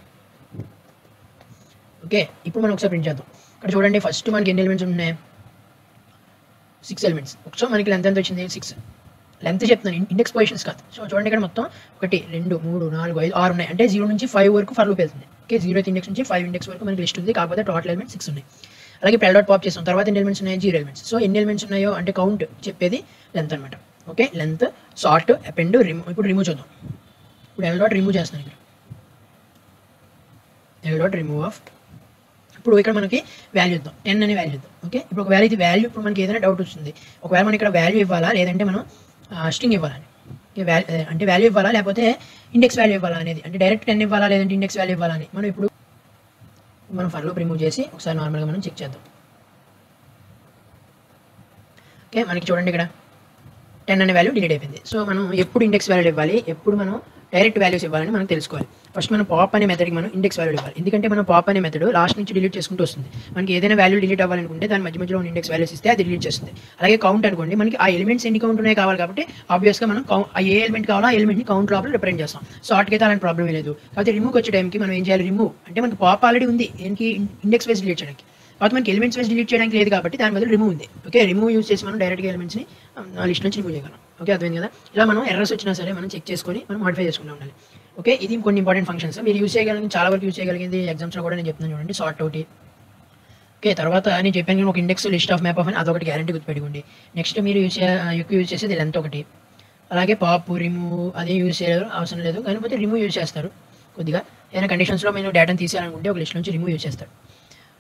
Speaker 1: ఓకే, ఇప్పుడు మనం ఒకసారి ప్రింట్ చేద్దాం. ఇక్కడ చూడండి ఫస్ట్ మనకి ఎన్ని ఎలిమెంట్స్ ఉన్నాయి? 6 ఎలిమెంట్స్. సో మనకి లెంత్ ఎంత వచ్చింది? 6. లెంత్ చెప్తున్నాను, ఇండెక్స్ పొజిషన్స్ కాదు. సో చూడండి ఇక్కడ మొత్తం 1, 2, 3, 4, 5, 6 ఉన్నాయి. అంటే 0 నుంచి 5 వరకు ఫర్ లూప్ వెళ్తుంది. ఓకే, 0th ఇండెక్స్ నుంచి 5 ఇండెక్స్ వరకు మనకి లిస్ట్ ఉంది. కాకపోతే టోటల్ ఎలిమెంట్స్ 6 ఉన్నాయి. అలాగే ఎల్ డాట్ పాప్ చేస్తాం. తర్వాత ఎన్ని ఎలిమెంట్స్ ఉన్నాయి? 0 ఎలిమెంట్స్. సో ఎన్ని ఎలిమెంట్స్ ఉన్నాయో అంటే కౌంట్ చెప్పేది లెంత్ అనమాట. Okay, length, sort, append, remove. ఇప్పుడు రిమూవ్ చూద్దాం. ఇప్పుడు ఎల్ డాట్ రిమూవ్ చేస్తాను. ఇక్కడ ఎల్ డాట్ రిమూవ్ ఆఫ్. ఇప్పుడు ఇక్కడ మనకి వాల్యూ ఇద్దాం, 10 అనే వాల్యూ ఇద్దాం. ఓకే, ఇప్పుడు ఒక వాల్యూ వాల్యూ ఇప్పుడు మనకి ఏదైనా డౌట్ వస్తుంది. ఒకవేళ మనం ఇక్కడ వాల్యూ ఇవ్వాలా లేదంటే మనం స్ట్రింగ్ ఇవ్వాలని, అంటే వాల్యూ ఇవ్వాలా లేకపోతే ఇండెక్స్ వాల్యూ ఇవ్వాలా అనేది, అంటే డైరెక్ట్ 10 ఇవ్వాలా లేదంటే ఇండెక్స్ వాల్యూ ఇవ్వాలని మనం ఇప్పుడు ఫర్ లూప్ రిమూవ్ చేసి ఒకసారి నార్మల్గా మనం చెక్ చేద్దాం. ఓకే, మనకి చూడండి ఇక్కడ 10 అనే వాల్యూ డిలీట్ అయిపోయింది. సో మనం ఎప్పుడు ఇండెక్స్ వాల్యూ ఇవ్వాలి, ఎప్పుడు మనం డైరెక్ట్ వాల్యూస్ ఇవ్వాలని మనం తెలుసుకోవాలి. ఫస్ట్ మనం పాప్ అనే మెథడ్కి మనం ఇండెక్స్ వాల్యూ ఇవ్వాలి. ఎందుకంటే మనం పాప్ అనే మెథడ్ లాస్ట్ నుంచి డిలీట్ చేసుకుంటూ వస్తుంది. మనకి ఏదైనా వాల్యూ డిలీట్ అవ్వాలనుకుంటే దాని మధ్యలో ఉన్న ఇండెక్స్ వాల్యూస్ ఇస్తే అది డిలీట్ చేస్తుంది. అలాగే కౌంట్ అనుకోండి, మనకి ఆ ఎలిమెంట్స్ ఎన్ని కౌంట్ ఉన్నాయి కావాలి కాబట్టి ఆబ్వియస్గా మనం ఏ ఎలిమెంట్ కావాలో ఆ ఎలిమెంట్ని కౌంట్ లోపల రిప్రజెంట్ చేస్తాం. సార్ట్కి అయితే అలాంటి ప్రాబ్లం లేదు. కాబట్టి రిమూవ్కి వచ్చే టైంకి మనం ఏం చేయాలి, రిమూవ్ అంటే మనకి పాప్ ఆల్రెడీ ఉంది, దీనికి ఇండెక్స్ వైజ్ డిలీట్ చేయడానికి. కాబట్టి మనకి ఎలిమెంట్స్ వైజ్ డిలీట్ చేయడానికి లేదు కాబట్టి దాని బదులు రిమూవ్ ఉంది. ఓకే, రిమూవ్ యూస్ చేసి మనం డైరెక్ట్గా ఎలిమెంట్స్ని లిస్ట్ నుంచి రిమూవ్ చేయగలం. ఓకే, అర్థమైంది కదా. ఇలా మనం ఎర్రర్స్ వచ్చినా సరే మనం చెక్ చేసుకొని మనం మాడిఫై చేసుకుంటూ ఉండాలి. ఓకే, ఇది కొన్ని ఇంపార్టెంట్ ఫంక్షన్స్ మీరు యూస్ చేయగలిగింది, చాలా వరకు యూస్ చేయగలిగింది ఎగ్జామ్స్లో కూడా నేను చెప్తున్నాను చూడండి. సార్ట్ ఒకటి. ఓకే, తర్వాత నేను చెప్పాను ఒక index list of map of అని అదొకటి గ్యారంటీ గుర్తుపెట్టుకోండి. నెక్స్ట్ మీరు ఎక్కువ యూజ్ చేసేది లెంత్ ఒకటి. అలాగే పాప్, రిమూవ్ అదే యూజ్ చేయరు అవసరం లేదు, కాకపోతే రిమూవ్ యూజ్ చేస్తారు కొద్దిగా. ఏదైనా కండిషన్స్లో మీరు డేటాను తీసేయాలనుకుంటే ఒక లిస్ట్ నుంచి రిమూవ్ యూజ్ చేస్తారు.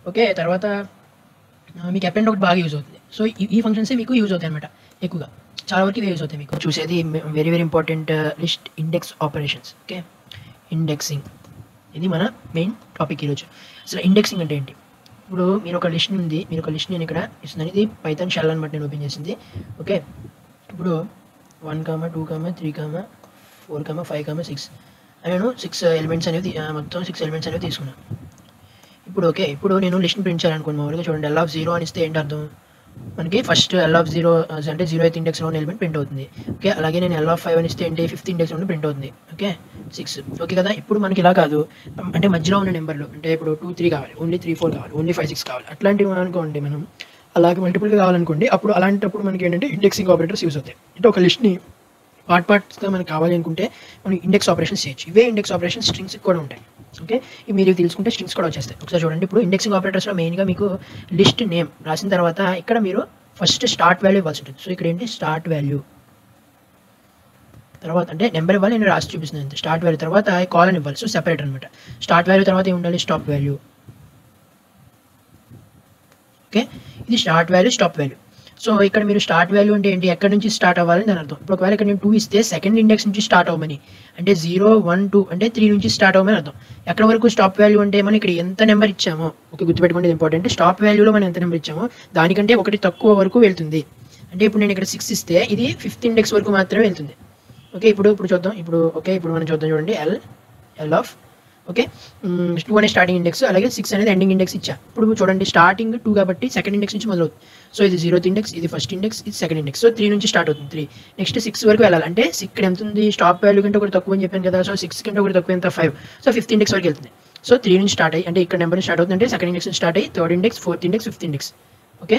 Speaker 1: ఓకే, తర్వాత మీకు అపెండ్ ఒకటి బాగా యూజ్ అవుతుంది. సో ఈ ఫంక్షన్సే మీకు యూజ్ అవుతాయి అనమాట, ఎక్కువగా చాలా వరకు యూజ్ అవుతాయి. మీకు చూసేది very important list index operations. Okay, indexing ఇది మన మెయిన్ టాపిక్ ఈరోజు. అసలు ఇండెక్సింగ్ అంటే ఏంటి? ఇప్పుడు మీరు ఒక లిస్ట్ ఉంది, మీరు ఒక లిస్ట్ నేను ఇక్కడ ఇస్తున్నాను. ఇది పైథాన్ షెల్ అనమాట, నేను ఓపెన్ చేసింది. ఓకే, ఇప్పుడు 1, 2, 3, 4, 5, 6 నేను 6 ఎలిమెంట్స్ అనేవి మొత్తం 6 ఎలిమెంట్స్ అనేవి తీసుకున్నాను. ఇప్పుడు ఓకే, ఇప్పుడు నేను లిస్ట్ని ప్రింట్ చేయాలనుకోండి. మామూలుగా చూడండి, L of 0 అని ఇస్తే ఏంటి అర్థం, మనకి ఫస్ట్ L of 0 అంటే 0th ఇండెక్స్లో ఉన్న ఎలిమెంట్ ప్రింట్ అవుతుంది. ఓకే, అలాగే నేను L of 5 అని ఇస్తే ఏంటి 5th ఇండెక్స్లో ప్రింట్ అవుతుంది. ఓకే, 6. ఓకే కదా. ఇప్పుడు మనకి ఇలా కాదు, అంటే మధ్యలో ఉన్న నెంబర్లు, అంటే ఇప్పుడు 2, 3 కావాలి, ఓన్లీ 3, 4 కావాలి, ఓన్లీ 5, 6 కావాలి, అట్లాంటివి అనుకోండి. మనం అలాగే మల్టిపుల్గా కావాలనుకోండి, అప్పుడు అలాంటప్పుడు మనకి ఏంటంటే ఇండెక్సింగ్ ఆపరేటర్స్ యూస్ అవుతాయి. అంటే ఒక లిస్ట్ని పార్ట్స్గా మనకు కావాలి అనుకుంటే మనం ఇండెక్స్ ఆపరేషన్స్ చేయొచ్చు. ఇవే ఇండెక్స్ ఆపరేషన్స్ స్ట్రింగ్స్ కూడా ఉంటాయి. ఓకే, మీరు తెలుసుకుంటే స్ట్రింగ్స్ కూడా వచ్చేస్తాయి. ఒకసారి చూడండి, ఇప్పుడు ఇండెక్సింగ్ ఆపరేటర్స్లో మెయిన్గా మీకు లిస్ట్ నేమ్ రాసిన తర్వాత ఇక్కడ మీరు ఫస్ట్ స్టార్ట్ వాల్యూ ఇవ్వాల్సి ఉంటుంది. సో ఇక్కడ ఏంటి స్టార్ట్ వాల్యూ, తర్వాత అంటే నెంబర్ ఇవ్వాలి, నేను రాసి చూపిస్తున్నాను. స్టార్ట్ వాల్యూ తర్వాత కాలన్ ఇవ్వాలి, సో సెపరేట్ అనమాట. స్టార్ట్ వాల్యూ తర్వాత ఏమి ఉండాలి, స్టాప్ వాల్యూ. ఓకే, ఇది start value, stop value. So ఇక్కడ మీరు స్టార్ట్ వాల్యూ అంటే ఏంటి, ఎక్కడి నుంచి స్టార్ట్ అవ్వాలని దాని అర్థం. ఇప్పుడు ఒకవేళ ఇక్కడ నేను 2 ఇస్తే సెకండ్ ఇండెక్స్ నుంచి స్టార్ట్ అవ్వమని, అంటే 0, 1, 2 అంటే 3 నుంచి స్టార్ట్ అవ్వమని అర్థం. ఎక్కడ వరకు స్టాప్ వాల్యూ అంటే మనం ఇక్కడ ఎంత నెంబర్ ఇచ్చామో, ఓకే గుర్తుపెట్టుకోండి ఇంపార్టెంట్, స్టాప్ వాల్యూలో మనం ఎంత నెంబర్ ఇచ్చామో దానికంటే ఒకటి తక్కువ వరకు వెళ్తుంది. అంటే ఇప్పుడు నేను ఇక్కడ 6 ఇస్తే ఇది 5th ఇండెక్స్ వరకు మాత్రమే వెళ్తుంది. ఓకే, ఇప్పుడు చూద్దాం. ఇప్పుడు మనం చూద్దాం చూడండి, L of ఓకే 2 అనే స్టార్టింగ్ ఇండెక్స్, అలాగే 6 అనేది ఎండింగ్ ఇండెక్స్ ఇచ్చా. ఇప్పుడు చూడండి, స్టార్టింగ్ 2 కాబట్టి సెకండ్ ఇండెక్స్ నుంచి మొదలవుతుంది. సో ఇది 0th ఇండెక్స్, ఇది ఫస్ట్ ఇండెక్స్, ఇది సెకండ్ ఇండెక్స్. సో 3 నుంచి స్టార్ట్ అవుతుంది. 3 నెక్స్ట్ 6 వరకు వెళ్ళాలి. అంటే ఇక్కడ ఎంత ఉంది, స్టాప్ వాల్యూ కంటే ఒకటి తక్కువ అని చెప్పాను కదా. సో 6 కంటే ఒకటి తక్కువ ఎంత, 5. సో 5th ఇండెక్స్ వరకు వెళ్తుంది. సో 3 నుంచి స్టార్ట్ అయ్యి, అంటే ఇక్కడ నెంబర్ స్టార్ట్ అవుతుంది, అంటే సెకండ్ ఇండెక్స్ నుంచి స్టార్ట్ అయ్యి 3rd index, 4th index, 5th index. Okay,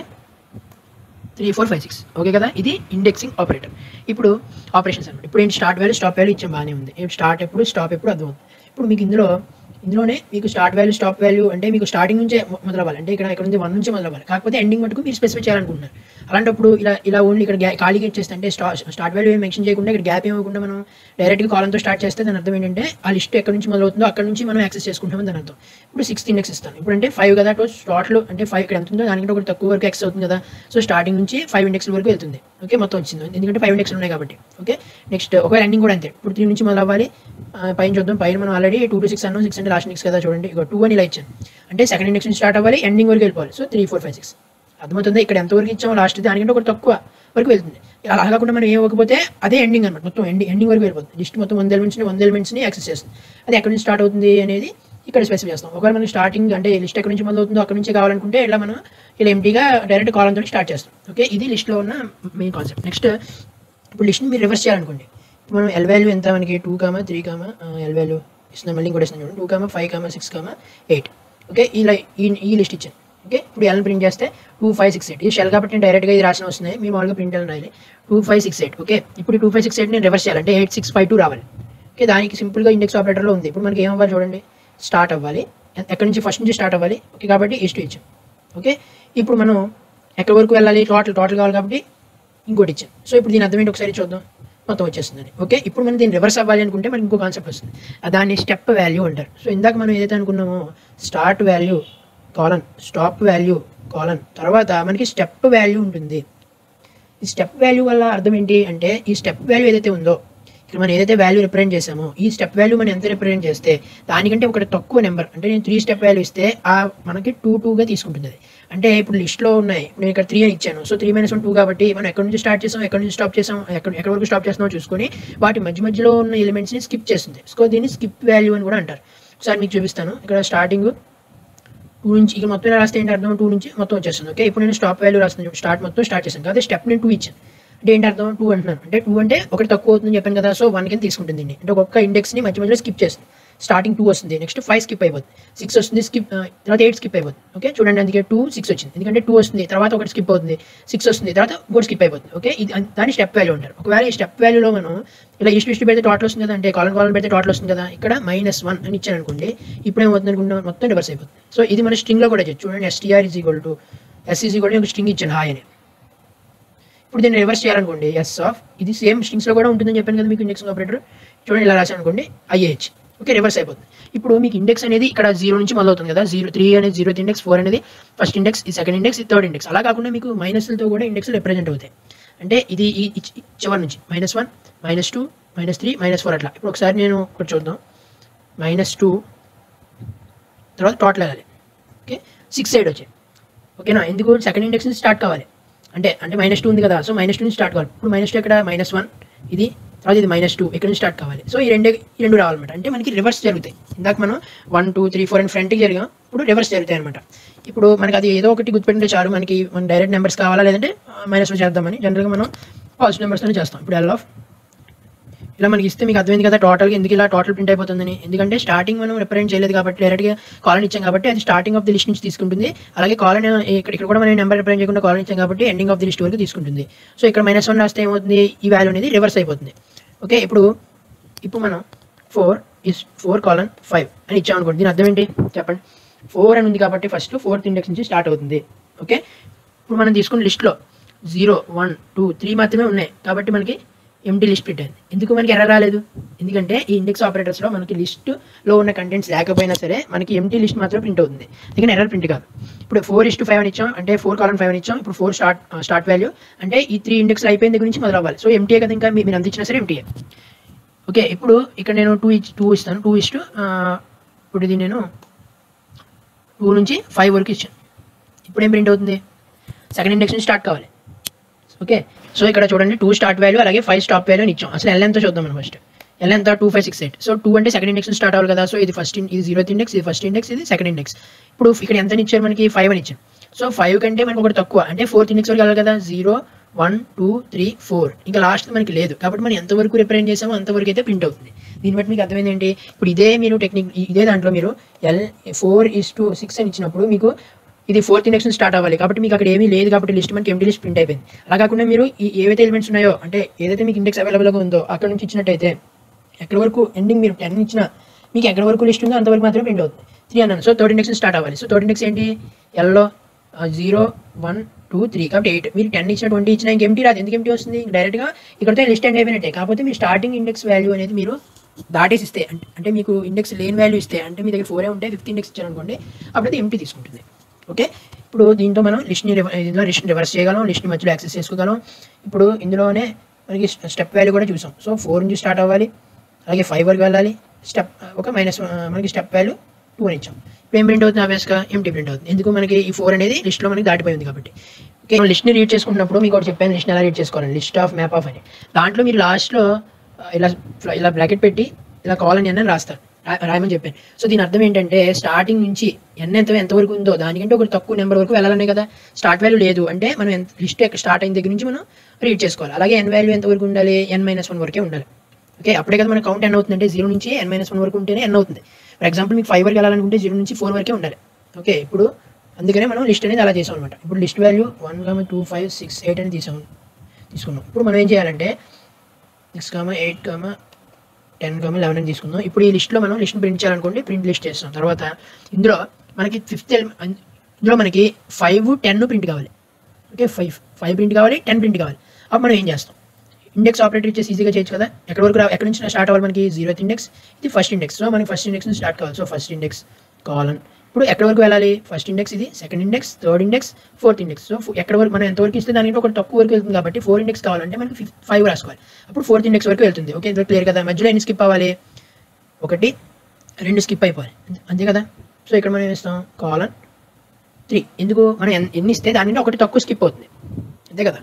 Speaker 1: 3, 4, 5, 6. Okay కదా, ఇది ఇండెక్సింగ్ ఆపరేటర్. ఇప్పుడు ఆపరేషన్స్ అనమాట. ఇప్పుడు ఏంటి, స్టార్ట్ వాల్యూ, స్టాప్ వాల్యూ ఇచ్చాం, బాగానే ఉంది. స్టార్ట్ ఎప్పుడు, స్టాప్ ఎప్పుడు అర్థం. ఇప్పుడు మీకు ఇందులోనే మీకు స్టార్ట్ వాల్యూ, స్టాప్ వాల్యూ అంటే మీకు స్టార్టింగ్ నుంచే మొదలవ్వాలి, అంటే ఇక్కడ నుంచి 1 నుంచి మొదలవ్వాలి. కాకపోతే ఎండింగ్ మటుకు మీరు స్పెసిఫై చేయాలనుకుంటున్నారు. అలాంటప్పుడు ఇలా ఓన్లీ ఇక్కడ ఖాళీగా ఇచ్చేస్తే, అంటే స్టార్ట్ వాల్యూ ఏం మెన్షన్ చేయకుండా, ఇక్కడ గ్యాప్ ఏమకుండా మనం డైరెక్ట్గా కాలంతో స్టార్ట్ చేస్తే దాని అర్థం ఏంటంటే ఆ లిస్ట్ ఎక్కడ నుంచి మొదలవుతుందో అక్కడ నుంచి మనం యాక్సెస్ చేసుకుంటామని దాని అర్థం. ఇప్పుడు 6th ఇండెక్స్ ఇస్తాను. ఇప్పుడు అంటే 5 కదా, స్లాట్లో అంటే 5 ఇక్కడ ఎంత ఉందో దానికంటే ఒకటి తక్కువ వరకు యాక్సెస్ అవుతుంది కదా. సో స్టార్టింగ్ నుంచి 5 ఇండెక్స్ వరకు వెళ్తుంది. ఓకే, మొత్తం వచ్చింది, ఎందుకంటే 5 ఇండెక్స్ ఉన్నాయి కాబట్టి. ఓకే, నెక్స్ట్ ఒకవేళ ఎండింగ్ కూడా అంతే. ఇప్పుడు 3 నుంచి మొదలు అవ్వాలి. పైన చూద్దాం, పైన మనం ఆల్రెడీ 2 to 6 అన్నాం. 6 అంటే లాస్ట్ ఇండెక్స్ కదా, చూడండి 2 అని ఇలా ఇచ్చాను, అంటే సెకండ్ ఇండెక్స్ నుంచి స్టార్ట్ అవ్వాలి, ఎండింగ్ వరకు వెళ్ళిపోవాలి. సో 3, 4, 5, 6 అర్థమవుతుంది. ఇక్కడ ఎంతవరకు ఇచ్చామో లాస్ట్ దానికంటే ఒకటి తక్కువ వరకు వెళ్తుంది. అలా కాకుండా మనం ఇవ్వకపోతే అదే ఎండింగ్ అనమాట, మొత్తం ఎండింగ్ వరకు వెళ్ళిపోతుంది. లిస్ట్ మొత్తం 100 ఎలిమెంట్స్ని యాక్సెస్ చేస్తుంది. అది ఎక్కడి నుంచి స్టార్ట్ అవుతుంది అనేది ఇక్కడ స్పెసిఫై చేస్తాం. ఒకవేళ మనం స్టార్టింగ్ అంటే లిస్ట్ ఎక్కడి నుంచి మొదలవుతుందో అక్కడ నుంచి కావాలనుకుంటే ఇలా మనం ఇలా ఎంటీగా డైరెక్ట్ కాలంతో స్టార్ట్ చేస్తాం. ఓకే, ఇది లిస్ట్లో ఉన్న మెయిన్ కాన్సెప్ట్. నెక్స్ట్ ఇప్పుడు లిస్ట్ని మీరు రివర్స్ చేయాలనుకోండి. మనం L వాల్యూ ఎంత, మనకి 2, 3, L వాల్యూ ఇస్తున్నాం, మళ్ళీ కూడా ఇస్తున్నాం చూడండి, 2, 5, 6, 8. ఓకే, ఇలా ఈ లిస్ట్ ఇచ్చాను. ఓకే, ఇప్పుడు L ప్రింట్ చేస్తే 2, 5, 6, 8. ఇది షెల్ కాబట్టి నేను డైరెక్ట్గా ఇది రాసిన వస్తున్నాయి, మీరు మామూలుగా ప్రింట్ రాయాలి 2, 5, 6, 8. ఓకే, ఇప్పుడు 2, 5, 6, 8 నేను రివర్స్ చేయాలంటే 8, 6, 5, 2 రావాలి. ఓకే, దానికి సింపుల్గా ఇండెక్స్ ఆపరేటర్లో ఉంది. ఇప్పుడు మనకి ఏమవ్వాలి చూడండి, స్టార్ట్ అవ్వాలి, ఎక్కడి నుంచి ఫస్ట్ నుంచి స్టార్ట్ అవ్వాలి. ఓకే, కాబట్టి ఇష్టం ఇచ్చాం. ఓకే, ఇప్పుడు మనం ఎక్కడి వరకు వెళ్ళాలి, టోటల్ కావాలి కాబట్టి ఇంకోటి ఇచ్చాం. సో ఇప్పుడు దీని అర్థం ఏంటి ఒకసారి చూద్దాం, మొత్తం వచ్చేస్తుందని. ఓకే, ఇప్పుడు మనం దీన్ని రివర్స్ అవ్వాలి అనుకుంటే మనకి ఇంకో కాన్సెప్ట్ వస్తుంది, దాన్ని స్టెప్ వాల్యూ అంటారు. సో ఇందాక మనం ఏదైతే అనుకున్నామో start value colon, stop value colon, తర్వాత మనకి స్టెప్ వాల్యూ ఉంటుంది. ఈ స్టెప్ వాల్యూ వల్ల అర్థం ఏంటి అంటే, ఈ స్టెప్ వాల్యూ ఏదైతే ఉందో ఇక్కడ మనం ఏదైతే వాల్యూ రిప్రజెంట్ చేసామో ఈ స్టెప్ వాల్యూ మనం ఎంత రిప్రజెంట్ చేస్తే దానికంటే ఒకటి తక్కువ నెంబర్, అంటే నేను 3 స్టెప్ వాల్యూ ఇస్తే మనకి 2గా తీసుకుంటుంది అది. అంటే ఇప్పుడు లిస్ట్లో ఉన్నాయి, నేను ఇక్కడ 3 అని ఇచ్చాను. సో 3 - 1 2 కాబట్టి మనం ఎక్కడి నుంచి స్టార్ట్ చేసాం, ఎక్కడి నుంచి స్టాప్ చేసాం, ఎక్కడి వరకు స్టాప్ చేస్తున్నామో చూసుకొని వాటి మధ్యలో ఉన్న ఎలిమెంట్స్ని స్కిప్ చేస్తుంది. సో దీన్ని స్కిప్ వాల్యూ అని కూడా అంటారు. ఒకసారి మీకు చూపిస్తాను. ఇక్కడ స్టార్టింగ్ 2 నుంచి ఇక మొత్తం రాస్తే ఏంటి అర్థం, 2 నుంచి మొత్తం వచ్చేస్తుంది. ఓకే, ఇప్పుడు నేను స్టాప్ వాల్యూ రాస్తాను. స్టార్ట్ మొత్తం స్టార్ట్ చేశాను కాబట్టి స్టెప్ నేను 2 ఇచ్చాను. అంటే ఏంటి అర్థం, 2 అంటున్నాను అంటే 2 అంటే ఒకటి తక్కువ అవుతుందని చెప్పాను కదా. సో 1 కింద తీసుకుంటుంది. అంటే ఒక్కొక్క ఇండెక్స్ని మధ్యలో స్కిప్ చేస్తుంది. స్టార్టింగ్ 2 వస్తుంది, నెక్స్ట్ 5 స్కిప్ అయిపోతుంది, 6 వస్తుంది, తర్వాత 8 స్కిప్ అయిపోతుంది. ఓకే చూడండి, అందుకే 2 6 వచ్చింది. ఎందుకంటే 2 వస్తుంది, తర్వాత ఒకటి స్కిప్ అవుతుంది, 6 వస్తుంది, తర్వాత ఇంకోటి స్కిప్ అయిపోతుంది. ఓకే, ఇది దాన్ని స్టెప్ వాల్యూ అంటారు. ఒకవేళ ఈ స్టెప్ వాల్యూలో మనం ఇలా ఇష్ట పెడితే టోటల్ వస్తుంది కదా, అంటే కాలం పెడితే టోటల్ వస్తుంది కదా. ఇక్కడ -1 అని ఇచ్చాను అనుకోండి, ఇప్పుడు ఏమవుతుంది అనుకుంటున్నాం, మొత్తం రివర్స్ అయిపోతుంది. సో ఇది మన స్ట్రింగ్లో కూడా చేయొచ్చు. చూడండి, STR = ఒక స్ట్రింగ్ ఇచ్చాను హాయ్ అని. ఇప్పుడు దీన్ని రివర్స్ చేయాలనుకోండి, ఇది సేమ్ స్ట్రింగ్స్లో కూడా ఉంటుందని చెప్పాను కదా మీకు ఇండెక్సింగ్ ఆపరేటర్. చూడండి, ఇలా రాశాను అనుకోండి, IH. ఓకే, రివర్స్ అయిపోతుంది. ఇప్పుడు మీకు ఇండెక్స్ అనేది ఇక్కడ 0 నుంచి మొదలవుతుంది కదా. 3 అనేది 0th ఇండెక్స్, 4 అనేది ఫస్ట్ ఇండెక్స్, ఈ సెకండ్ ఇండెక్స్, ఈ థర్డ్ ఇండెక్స్. అలా కాకుండా మీకు మైనస్లతో కూడా ఇండెక్స్ రిప్రజెంట్ అవుతాయి. అంటే ఇది ఈ చివరి నుంచి -1 -2 -3 -4 అట్లా. ఇప్పుడు ఒకసారి నేను ఒకటి చూద్దాం. -2 తర్వాత టోటల్ వెళ్ళాలి. ఓకే, 6 సైడ్ వచ్చాయి. ఓకేనా, ఎందుకు సెకండ్ ఇండెక్స్ నుంచి స్టార్ట్ కావాలి, అంటే -2 ఉంది కదా. సో -2 నుంచి స్టార్ట్ కావాలి. ఇప్పుడు -2 ఇక్కడ -1 ఇది, తర్వాత ఇది -2 ఇక్కడ నుంచి స్టార్ట్ కావాలి. సో ఈ రెండు రావాలన్నమాట. అంటే మనకి రివర్స్ జరుగుతాయి. ఇందాక మనం 1 2 3 4 అని ఫ్రంట్కి జరిగాం, ఇప్పుడు రివర్స్ జరుగుతాయి అనమాట. ఇప్పుడు మనకి అది ఏదో ఒకటి గుర్తుపెట్టింటే చాలు. మన డైరెక్ట్ నెంబర్స్ కావాలా లేదంటే -లో చేద్దామని జనరల్గా మనం పాజిటివ్ నెంబర్స్తోనే చేస్తాం. ఇప్పుడు ఇలా మనకి ఇస్తే మీకు అర్థమైంది కదా టోటల్గా ఎందుకు ఇలా టోటల్ ప్రింట్ అయిపోతుందని. ఎందుకంటే స్టార్టింగ్ మనం రిప్రజెంట్ చేయలేదు కాబట్టి, డైరెక్ట్గా కాలన్ ఇచ్చాం కాబట్టి అది స్టార్టింగ్ ఆఫ్ ది లిస్ట్ నుంచి తీసుకుంటుంది. అలాగే కాలన్ ఇక్కడ కూడా మనం నెంబర్ రిప్రజెంట్ చేయకుండా కాలన్ ఇచ్చాం కాబట్టి ఎండింగ్ ఆఫ్ ది లిస్ట్ వరకు తీసుకుంటుంది. సో ఇక్కడ -1 రాస్తే ఏమవుతుంది, ఈ వాల్యూ అనేది రివర్స్ అయిపోతుంది. ఓకే, ఇప్పుడు మనం 4:5 అని ఇచ్చాం అనుకోండి. దీని అర్థం ఏంటి చెప్పండి. 4 అని ఉంది కాబట్టి ఫస్ట్ 4th ఇండెక్స్ నుంచి స్టార్ట్ అవుతుంది. ఓకే, ఇప్పుడు మనం తీసుకున్న లిస్ట్లో 0 1 2 3 మాత్రమే ఉన్నాయి కాబట్టి మనకి ఎంటీ లిస్ట్ ప్రింట్ అయింది. ఎందుకు మనకి ఎర్రర్ రాలేదు, ఎందుకంటే ఈ ఇండెక్స్ ఆపరేటర్స్లో మనకి లిస్ట్లో ఉన్న కంటెంట్స్ లేకపోయినా సరే మనకి ఎంటీ లిస్ట్ మాత్రం ప్రింట్ అవుతుంది. అందుకని ఎర్రర్ ప్రింట్ కాదు. ఇప్పుడు 4:5 అని ఇచ్చాం అంటే 4:5 అని ఇచ్చాం. ఇప్పుడు 4 స్టార్ట్ వాల్యూ అంటే ఈ 3 ఇండెక్స్ అయిపోయిన దగ్గర నుంచి మొదలవ్వాలి. సో ఎంటీఏ కదా, ఇంకా మీరు అంత ఇచ్చినా సరే ఎంటీఏ. ఓకే, ఇప్పుడు ఇక్కడ నేను 2 ఇస్తాను. 2 ఇప్పుడు ఇది నేను 2 నుంచి 5 వరకు ఇచ్చాను. ఇప్పుడు ఏం ప్రింట్ అవుతుంది, సెకండ్ ఇండెక్స్ నుంచి స్టార్ట్ కావాలి. ఓకే, సో ఇక్కడ చూడండి 2 స్టార్ట్ వాల్యూ అలాగే 5 స్టాప్ వాల్యూ అని ఇచ్చాం. అసలు L ఎంతో చూద్దాం మనం ఫస్ట్. L ఎంత 2 5 6 8. సో 2 అంటే సెకండ్ ఇండెక్స్ స్టార్ట్ అవ్వాలి కదా. సో ఇది ఇది 0th ఇండెక్స్, ఇది ఫస్ట్ ఇండెక్స్, ఇది సెకండ్ ఇండెక్స్. ఇప్పుడు ఇక్కడ ఎంత ఇచ్చారు మనకి 5 అని ఇచ్చాను. సో 5 కంటే మనకి ఒకటి తక్కువ అంటే 4th ఇండెక్స్ వరకు వెళ్ళాలి కదా. 0 1 2 3 4 ఇంకా లాస్ట్ మనకి లేదు కాబట్టి మనం ఎంతవరకు రిప్రజెంట్ చేసామో అంతవరకు అయితే ప్రింట్ అవుతుంది. దీన్ని బట్టి మీకు అర్థమైంది ఏంటి, ఇప్పుడు ఇదే మీరు టెక్నిక్ ఇదే దాంట్లో మీరు 4:6 అని ఇచ్చినప్పుడు మీకు ఇది 4th ఇండెక్స్ నుంచి స్టార్ట్ అవ్వాలి కాబట్టి మీకు అక్కడ ఏమీ లేదు కాబట్టి లిస్ట్ మనకి ఎంటీ లిస్ట్ ప్రింట్ అయిపోయింది. అలా కాకుండా మీరు ఏవైతే ఎలిమెంట్స్ ఉన్నాయో అంటే ఏదైతే మీకు ఇండెక్స్ అవైలబుల్గా ఉందో అక్కడ నుంచి ఇచ్చినట్టయితే ఎక్కడి వరకు ఎండింగ్ మీరు 10 ఇచ్చినా మీకు ఎక్కడి వరకు లిస్ట్ ఉందో అంతవరకు మాత్రమే ప్రింట్ అవుతుంది. 3 అన్నాను. సో 3rd ఇండెక్స్ స్టార్ట్ అవ్వాలి. సో 3rd ఇండెక్స్ ఏంటి, Lలో 0 1 2 3 కాబట్టి 8. మీరు 10 ఇచ్చినా 20 ఇచ్చినా ఇంక ఎంటీ రాదు. ఎందుకు ఎంటీ వస్తుంది, డైరెక్ట్గా ఇక్కడతో లిస్ట్ ఎండ్ అయిపోయినట్టే. కాకపోతే మీ స్టార్టింగ్ ఇండెక్స్ వాల్యూ అనేది మీరు దాటేసి ఇస్తే అంటే మీకు ఇండెక్స్ లేని వాల్యూ ఇస్తే అంటే మీ దగ్గర 4 ఉంటే 5th ఇండెక్స్ ఇచ్చారనుకోండి అప్పుడైతే ఎంటీ తీసుకుంటుంది. ఓకే, ఇప్పుడు దీంతో మనం లిస్ట్ని రివర్స్ చేయగలం, లిస్ట్ని మధ్యలో యాక్సెస్ చేసుకోగలం. ఇప్పుడు ఇందులోనే మనకి స్టెప్ వాల్యూ కూడా చూసాం. సో 4 నుంచి స్టార్ట్ అవ్వాలి, అలాగే 5 వరకు వెళ్ళాలి. మనకి స్టెప్ వాల్యూ 2 అని ఇచ్చాం. ఇప్పుడు ఏం ప్రింట్ అవుతుంది, ఆబ్వియస్గా ఎంటీ ప్రింట్ అవుతుంది. ఎందుకు మనకి ఈ 4 అనేది లిస్ట్లో మనకి దాటిపోయింది కాబట్టి. ఓకే, లిస్ట్ని రీడ్ చేసుకుంటున్నప్పుడు మీకు ఒకటి చెప్పాను, లిస్ట్ని ఎలా రీడ్ చేసుకోవాలి, లిస్ట్ ఆఫ్ మ్యాప్ ఆఫ్ అని. దాంట్లో మీరు లాస్ట్లో ఇలా బ్రాకెట్ పెట్టి ఇలా కావాలని అని రాస్తారు, రాయమని చెప్పాను. సో దీని అర్థం ఏంటంటే స్టార్టింగ్ నుంచి ఎంతవరకు ఉందో దానికంటే ఒక తక్కువ నెంబర్ వరకు వెళ్ళాలనే కదా. స్టార్ట్ వాల్యూ లేదు అంటే మనం లిస్ట్ స్టార్ట్ అయిన దగ్గర నుంచి మనం రీడ్ చేసుకోవాలి. అలాగే n వాల్యూ ఎంతవరకు ఉండాలి, n-1 వరకే ఉండాలి. ఓకే, అప్పుడే కదా మన కౌంట్ n అవుతుంది. అంటే 0 నుంచి n-1 వరకు ఉంటేనే n అవుతుంది. ఫర్ ఎగ్జాంపుల్ మీకు 5 వరకు వెళ్ళాలనుకుంటే 0 నుంచి 4 వరకే ఉండాలి. ఓకే, ఇప్పుడు అందుకనే మనం లిస్ట్ అనేది అలా చేసాం అనమాట. ఇప్పుడు లిస్ట్ వాల్యూ 1 2 5 6 8 అని తీసుకున్నాం. ఇప్పుడు మనం ఏం చేయాలంటే 6 8 10 11 అని తీసుకుందాం. ఇప్పుడు ఈ లిస్ట్లో మనం లిస్ట్ని ప్రింట్ చేయాలనుకోండి, ప్రింట్ లిస్ట్ చేస్తాం. తర్వాత ఇందులో మనకి ఇందులో మనకి 5 10 ప్రింట్ కావాలి. ఓకే, 5 ప్రింట్ కావాలి, 10 ప్రింట్ కావాలి. అప్పుడు మనం ఏం చేస్తాం, ఇండెక్స్ ఆపరేటర్ ఇచ్చేసి ఈజీగా చేయొచ్చు కదా. ఎక్కడి నుంచి స్టార్ట్ అవ్వాలి మనకి 0th ఇండెక్స్, ఇది ఫస్ట్ ఇండెక్స్. సో మనకి ఫస్ట్ ఇండెక్స్ నుంచి స్టార్ట్ కావాలి. సో ఫస్ట్ ఇండెక్స్ కాలన్ ఇప్పుడు ఎక్కడి వరకు వెళ్ళాలి? ఫస్ట్ ఇండెక్స్ ఇది, second index, third index, fourth index. So ఎక్కడ వరకు మనం ఎంతవరకు ఇస్తే దానికంటే ఒకటి తక్కువ వరకు వెళ్తుంది కాబట్టి 4 ఇండెక్స్ కావాలంటే మనకి 5 రాసుకోవాలి. అప్పుడు ఫోర్త్ ఇండెక్స్ వరకు వెళ్తుంది. ఓకే, ఇంత క్లియర్ కదా? మధ్యలో ఎన్ని స్కిప్ అవ్వాలి? 1 2 స్కిప్ అయిపోవాలి, అంతే కదా? సో ఇక్కడ మనం ఏం ఇస్తాం? కోలన్ 3. ఎందుకు? మనం ఎన్ని ఇస్తే దానికంటే ఒకటి తక్కువ స్కిప్ అవుతుంది, అంతే కదా?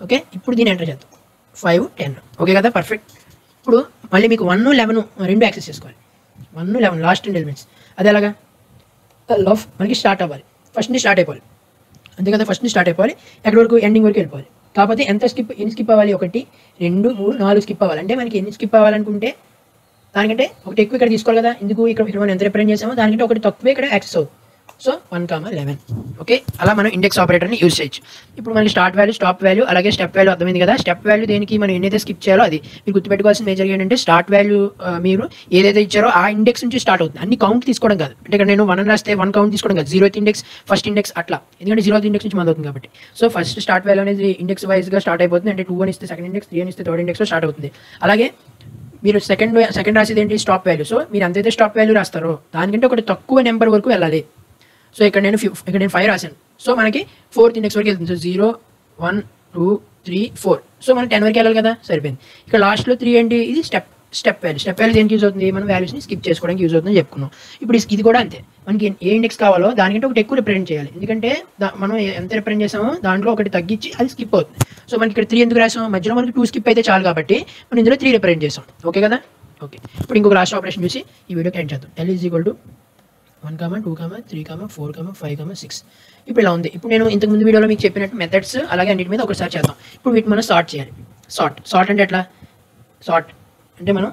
Speaker 1: ఓకే, ఇప్పుడు దీన్ని ఎంటర్ చేద్దాం. 5 10. ఓకే కదా? పర్ఫెక్ట్. ఇప్పుడు మళ్ళీ మీకు 1 11 రెండు యాక్సెస్ చేసుకోవాలి. 1 11 లాస్ట్ 2 ఎలిమెంట్స్. అది ఎలాగా? లవ్ మనకి స్టార్ట్ అవ్వాలి, ఫస్ట్ నుంచి స్టార్ట్ అయిపోవాలి, అంతే కదా? ఫస్ట్ నుంచి స్టార్ట్ అయిపోవాలి, ఎక్కడి వరకు? ఎండింగ్ వరకు వెళ్ళిపోవాలి. కాకపోతే ఎన్ని స్కిప్ అవ్వాలి? 1 2 3 4 స్కిప్ అవ్వాలి. అంటే మనకి ఎన్ని స్కిప్ అవ్వాలనుకుంటే దానికంటే ఒకటి ఎక్కువ ఇక్కడ తీసుకోవాలి కదా? ఎందుకు? ఇక్కడ మనం ఎంత రిప్రజెంట్ చేసామో దానికంటే ఒకటి తక్కువే ఇక్కడ యాక్సెస్ అవుతుంది. సో 1 11. ఓకే, అలా మనం ఇండెక్స్ ఆపరేటర్ని యూజ్ చేయొచ్చు. ఇప్పుడు మనకి స్టార్ట్ వాల్యూ, స్టాప్ వాల్యూ, అలాగే స్టెప్ వాల్యూ అర్థమైంది కదా? స్టెప్ వాల్యూ దేనికి? మనం ఎన్నైతే స్కిప్ చేయాలో అది. మీరు గుర్తుపెట్టుకోవాల్సిన మేజర్ ఏంటంటే స్టార్ట్ వాల్యూ మీరు ఏదైతే ఇచ్చారో ఆ ఇండెక్స్ నుంచి స్టార్ట్ అవుతుంది. అన్ని కౌంట్ తీసుకోవడం కాదు. అంటే ఇక్కడ నేను 1 అని రాస్తే 1 కౌంట్ తీసుకోవడం కాదు. 0th ఇండెక్స్, ఫస్ట్ ఇండెక్స్ అట్లా. ఎందుకంటే 0th ఇండెక్స్ నుంచి మొదలవుతుంది కాబట్టి. సో ఫస్ట్ స్టార్ట్ వాల్యూ అనేది ఇండెక్స్ వైజ్గా స్టార్ట్ అయిపోతుంది. అంటే 2 అని ఇస్తే సెకండ్ ఇండెక్స్, 3 అని ఇస్తే థర్డ్ ఇండెక్స్లో స్టార్ట్ అవుతుంది. అలాగే మీరు సెకండ్ రాసేది ఏంటి? Stop value. సో మీరు ఎంతైతే స్టాప్ వాల్యూ రాస్తారో దానికంటే ఒకటి తక్కువ నెంబర్ వరకు వెళ్ళాలి. సో ఇక్కడ నేను 5 రాశాను. సో మనకి 4th ఇండెక్స్ వరకు వెళ్తుంది. సో 0 1 2 3 4. సో మనం 10 వరకు వెళ్ళాలి కదా? సరిపోయింది. ఇక్కడ లాస్ట్లో 3 ఏంటి? ఇది స్టెప్ వాల్యూ. స్టెప్ వాల్యూ దేనికి యూజ్ అవుతుంది? మనం వాల్యూస్ని స్కిప్ చేసుకోవడానికి యూజ్ అవుతుందని చెప్పుకున్నాం. ఇప్పుడు ఇది కూడా అంతే. మనకి ఏ ఇండెక్స్ కావాలో దానికంటే ఒకటి ఎక్కువ రిప్రజెంట్ చేయాలి. ఎందుకంటే మనం ఎంత రిప్రజెంట్ చేసామో దాంట్లో ఒకటి తగ్గించి అది స్కిప్ అవుతుంది. సో మనకి ఇక్కడ 3 ఎందుకు రాసాం? మధ్యలో మనకి 2 స్కిప్ అయితే చాలు కాబట్టి మనం ఇందులో 3 రిప్రజెంట్ చేసాం. ఓకే కదా? ఓకే, ఇప్పుడు ఇంకొక లాస్ట్ ఆపరేషన్ చూసి ఈ వీడియోకి ఎండ్ చేద్దాం. L = 1 2 3 4 5 6. ఇప్పుడు ఇలా ఉంది. ఇప్పుడు నేను ఇంతకుముందు వీడియోలో మీకు చెప్పినట్టు మెథడ్స్ అలాగే అన్నిటి మీద ఒకసారి చేద్దాం. ఇప్పుడు వీటిని మనం సార్ట్ చేయాలి. సార్ట్ అంటే ఎట్లా? సార్ట్ అంటే మనం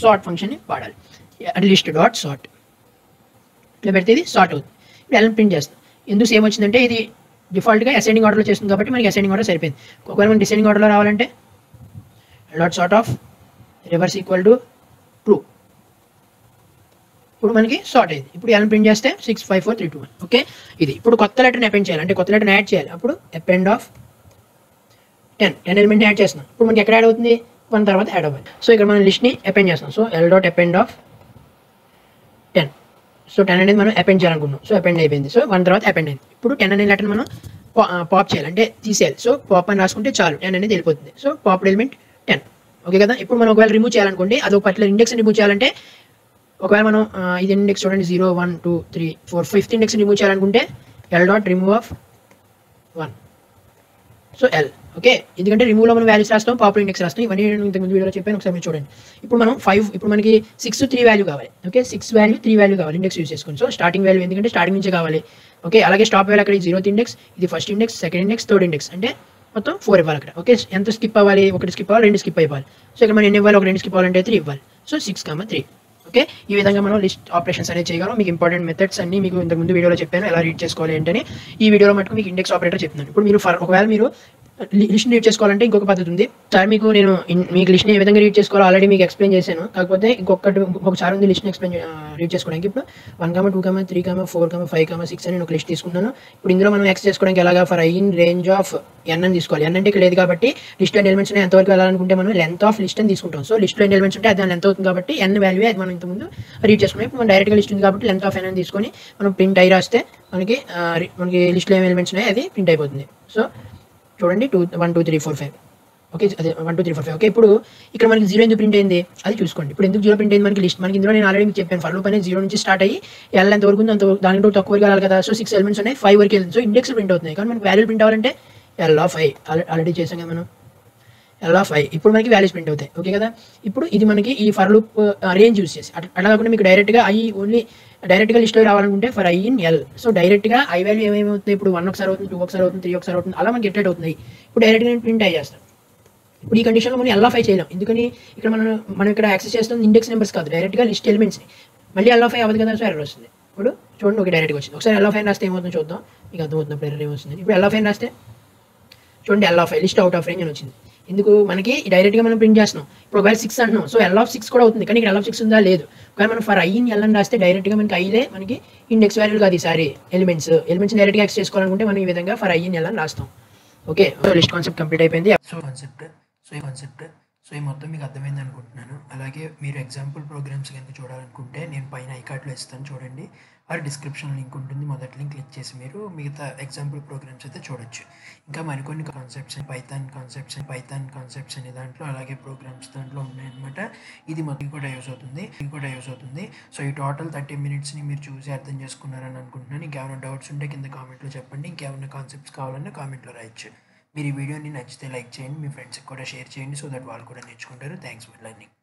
Speaker 1: సార్ట్ ఫంక్షన్ని వాడాలి. అంటే లిస్ట్ డాట్ సార్ట్ ఇట్లా పెడితే ఇది సార్ట్ అవుతుంది. ఇప్పుడు ఎలా ప్రింట్ చేస్తాం? ఎందుకు సేమ్ వచ్చిందంటే ఇది డిఫాల్ట్గా అసెండింగ్ ఆర్డర్లో చేస్తుంది కాబట్టి మనకి అసెండింగ్ ఆర్డర్ సరిపోయింది. ఒకవేళ మనం డిసెండింగ్ ఆర్డర్లో రావాలంటే dot sort of reverse equal to true. ఇప్పుడు మనకి సార్ట్ అయింది. ఇప్పుడు ఎలా ప్రింట్ చేస్తే 6 5 4 3 2 1. ఓకే, ఇది ఇప్పుడు కొత్త లెటర్ని అపెండ్ చేయాలి. అంటే కొత్త లెటర్ని యాడ్ చేయాలి. అప్పుడు అపెండ్ ఆఫ్ 10 ఎలిమెంట్ యాడ్ చేస్తున్నాం. ఇప్పుడు మనకి ఎక్కడ యాడ్ అవుతుంది? 1 తర్వాత యాడ్ అవ్వాలి. సో ఇక్కడ మనం లిస్ట్ని అపెండ్ చేస్తున్నాం. So L dot append of 10. So 10 అనేది మనం అపెండ్ చేయాలనుకున్నాం. సో అపెండ్ అయిపోయింది. సో 1 తర్వాత అపెండ్ అయింది. ఇప్పుడు 10 అనే లెటర్ని మనం పాప్ చేయాలి, అంటే తీసేయాలి. సో పాప్ అని రాసుకుంటే చాలు, 10 అనేది వెళ్ళిపోతుంది. So pop element 10. ఓకే కదా? ఇప్పుడు మనం ఒకవేళ రిమూవ్ చేయాలనుకోండి, అది ఒక పర్టికులర్ ఇండెక్స్ రిమూవ్ చేయాలంటే ఒకవేళ మనం ఇది ఇండెక్స్ చూడండి 0 1 2 3 4 5th ఇండెక్స్ రిమూవ్ చేయాలనుకుంటే L dot remove of 1. So L. Okay, ఎందుకంటే రిమూవ్లో మనం వాల్యూస్ రాస్తాం, పాపులర్ ఇండెక్స్ రాస్తాం. ఇవన్నీ నేను ఇంతకుముందు వీడియోలో చెప్పాను, ఒకసారి మీరు చూడండి. ఇప్పుడు మనం 5, ఇప్పుడు మనకి 6 3 వాల్యూ కావాలి. ఓకే, 6 వాల్యూ 3 వాల్యూ కావాలి ఇండెక్స్ యూజ్ చేసుకొని. సో స్టార్టింగ్ వాల్యూ ఎందుకంటే స్టార్టింగ్ నుంచే కావాలి. ఓకే, అలాగే స్టాప్ వాల్యూ అక్కడ 0th ఇండెక్స్, ఇది first index, second index, third index, అంటే మొత్తం 4 ఇవ్వాలి అక్కడ. ఓకే, ఎంత స్కిప్ అవ్వాలి? 1 స్కిప్ అవ్వాలి, 2 స్కిప్ అయిపోవాలి. సో ఇక్కడ మనం ఎన్ని ఇవ్వాలి? 2 స్కిప్ అవ్వాలంటే 3 ఇవ్వాలి. సో 6 3. ఓకే, ఈ విధంగా మనం లిస్ట్ ఆపరేషన్స్ అనేది చేయగలం. మీకు ఇంపార్టెంట్ మెథడ్స్ అన్ని మీకు ఇంతకుముందు వీడియోలో చెప్పాను, ఎలా రీడ్ చేసుకోవాలి ఏంటని. ఈ వీడియోలో మటుకు మీకు ఇండెక్స్ ఆపరేటర్ చెప్తున్నాను. ఇప్పుడు మీరు ఒకవేళ మీరు లిస్ట్ని రీడ్ చేసుకోవాలంటే ఇంకొక పద్ధతి ఉంది. సార్ మీకు నేను మీకు లిస్ట్ని ఏ విధంగా రీడ్ చేసుకోవాలో ఆల్రెడీ మీకు ఎక్స్ప్లెయిన్ చేశాను. కాకపోతే ఇంకొకసారి ఉంది లిస్ట్ని రీడ్ చేసుకోవడానికి. ఇప్పుడు 1 2 3 4 5 6 అని నేను ఒక లిస్ట్ తీసుకున్నాను. ఇప్పుడు ఇందులో మనం యాక్సెస్ చేసుకోవడానికి ఎలాగా? For I in range of n అని తీసుకోవాలి. n అంటే ఇక్కడ లేదు కాబట్టి లిస్ట్ అండ్ ఎలిమెంట్స్ ఎంతవరకు వెళ్ళాలనుకుంటే మనం లెంత్ ఆఫ్ లిస్ట్ అని తీసుకుంటాం. సో లిస్ట్లో ఎన్ని ఎలిమెంట్స్ ఉంటే అది లెంత్ అవుతుంది కాబట్టి n వాల్యూ అది మనం ఇంతకుముందు రీడ్ చేసుకున్నాం. ఇప్పుడు మనం డైరెక్ట్గా లిస్ట్ ఉంది కాబట్టి లెంత్ ఆఫ్ n అని తీసుకొని మనం ప్రింట్ అయి రాస్తే మనకి లిస్ట్లో ఏం ఎలిమెంట్స్ ఉన్నాయి అది ప్రింట్ అయిపోతుంది. సో చూడండి 1 2 3 4 5. ఓకే, అదే 1 2 3 4 5. ఓకే, ఇప్పుడు ఇక్కడ మనకి 0 ఎందుకు ప్రింట్ అయింది అది చూసుకోండి. ఇప్పుడు ఎందుకు 0 ప్రింట్ అయింది? మనకి లిస్ట్, మనకి ఇందులో నేను ఆల్రెడీ మీకు చెప్పాను, ఫర్ లూప్ అనేది 0 నుంచి స్టార్ట్ అయ్యి L ఎంత వరకు ఉందో అంత దానికి తక్కువ వరకు వెళ్ళాలి కదా. సో 6 ఎలిమెంట్స్ ఉన్నాయి, 5 వరకు వెళ్తుంది. సో ఇండెక్స్ ప్రింట్ అవుతున్నాయి కానీ మనకి వాల్యూ ప్రింట్ అవ్వాలంటే L ఆఫ్ I ఆల్రెడీ చేసాం కదా మనం. L ఆఫ్ I ఇప్పుడు మనకి వాల్యూస్ ప్రింట్ అవుతాయి. ఓకే కదా? ఇప్పుడు ఇది మనకి ఈ ఫర్ లూప్ రేంజ్ యూస్ చేసి అట్లా కాకుండా మీకు డైరెక్ట్గా ఓన్లీ డైరెక్ట్గా లిస్ట్లో రావాలనుకుంటే for I in L. So డైరెక్ట్గా ఐ వాల్యూ ఏమేమవుతుంది? ఇప్పుడు 1 ఒకసారి అవుతుంది, 2 ఒకసారి అవుతుంది, 3 ఒకసారి అవుతుంది, అలా మనకి ఎట్లెట్ అవుతుంది. ఇప్పుడు డైరెక్ట్గా నేను ప్రింట్ అయ్యి చేస్తాను. ఇప్పుడు ఈ కండిషన్లో మనం L ఆఫ్ I చేయలేం. ఎందుకని? ఇక్కడ మనం ఇక్కడ యాక్సెస్ చేస్తుంది ఇండెక్స్ నెంబర్స్ కాదు, డైరెక్ట్గా లిస్ట్ ఎలిమెంట్స్ని. మళ్ళీ L ఆఫ్ I అవ్వదు కదా, సో ఎర్రర్ వస్తుంది. ఇప్పుడు చూడండి, ఓకే డైరెక్ట్గా వచ్చింది. ఒకసారి L ఆఫ్ I రాస్తే ఏమవుతుందో చూద్దాం, మీకు అర్థమవుతున్నప్పుడు ఎర్రర్ ఏమొస్తుంది. ఇప్పుడు L ఆఫ్ I రాస్తే చూడండి L of I list out of range అని వచ్చింది. ఎందుకు? మనకి డైరెక్ట్గా మనం ప్రింట్ చేస్తున్నాం. ఇప్పుడు ఒకవేళ 6 అంటున్నాం, సో L ఆఫ్ 6 కూడా అవుతుంది, కానీ ఇక్కడ L ఆఫ్ 6 ఉందా లేదు. ఒకవేళ మనం ఫర్ ఐ ఇన్ L అని రాస్తే డైరెక్ట్గా మనకి ఐలే మనకి ఇండెక్స్ వాల్యూలు కాదు, ఈసారి ఎలిమెంట్స్ డైరెక్ట్గా యాక్సెస్ చేసుకోవాలనుకుంటే మనం ఈ విధంగా ఫర్ ఐ ఇన్ L అని రాస్తాం. ఓకే, లిస్ట్ కాన్సెప్ట్ కంప్లీట్ అయిపోయింది. సో సో ఈ మొత్తం మీకు అర్థమైంది అనుకుంటున్నాను. అలాగే మీరు ఎగ్జాంపుల్ ప్రోగ్రామ్స్ కనుక చూడాలనుకుంటే నేను పైన ఐకార్డ్‌లో ఇస్తాను చూడండి. ఆర్ డిస్క్రిప్షన్ లింక్ ఉంటుంది. మొదటి లింక్ క్లిక్ చేసి మీరు మిగతా ఎగ్జాంపుల్ ప్రోగ్రామ్స్ అయితే చూడొచ్చు. ఇంకా మరికొన్ని పైథాన్ కాన్సెప్ట్స్ అనే దాంట్లో అలాగే ప్రోగ్రామ్స్ దాంట్లో ఉన్నాయన్నమాట. ఇది మొత్తం కూడా యూజ్ అవుతుంది. సో ఈ టోటల్ 30 మినిట్స్‌ని మీరు చూసి అర్థం చేసుకున్నారని అనుకుంటున్నాను. ఇంకేమైనా డౌట్స్ ఉంటే కింద కామెంట్‌లో చెప్పండి. ఇంకేమైనా కాన్సెప్ట్స్ కావాలన్నా కామెంట్‌లో రాయొచ్చు. మీరు ఈ వీడియోని నచ్చితే లైక్ చేయండి. మీ ఫ్రెండ్స్‌కి కూడా షేర్ చేయండి. సో దట్ వాళ్ళు కూడా నేర్చుకుంటారు. Thanks for learning.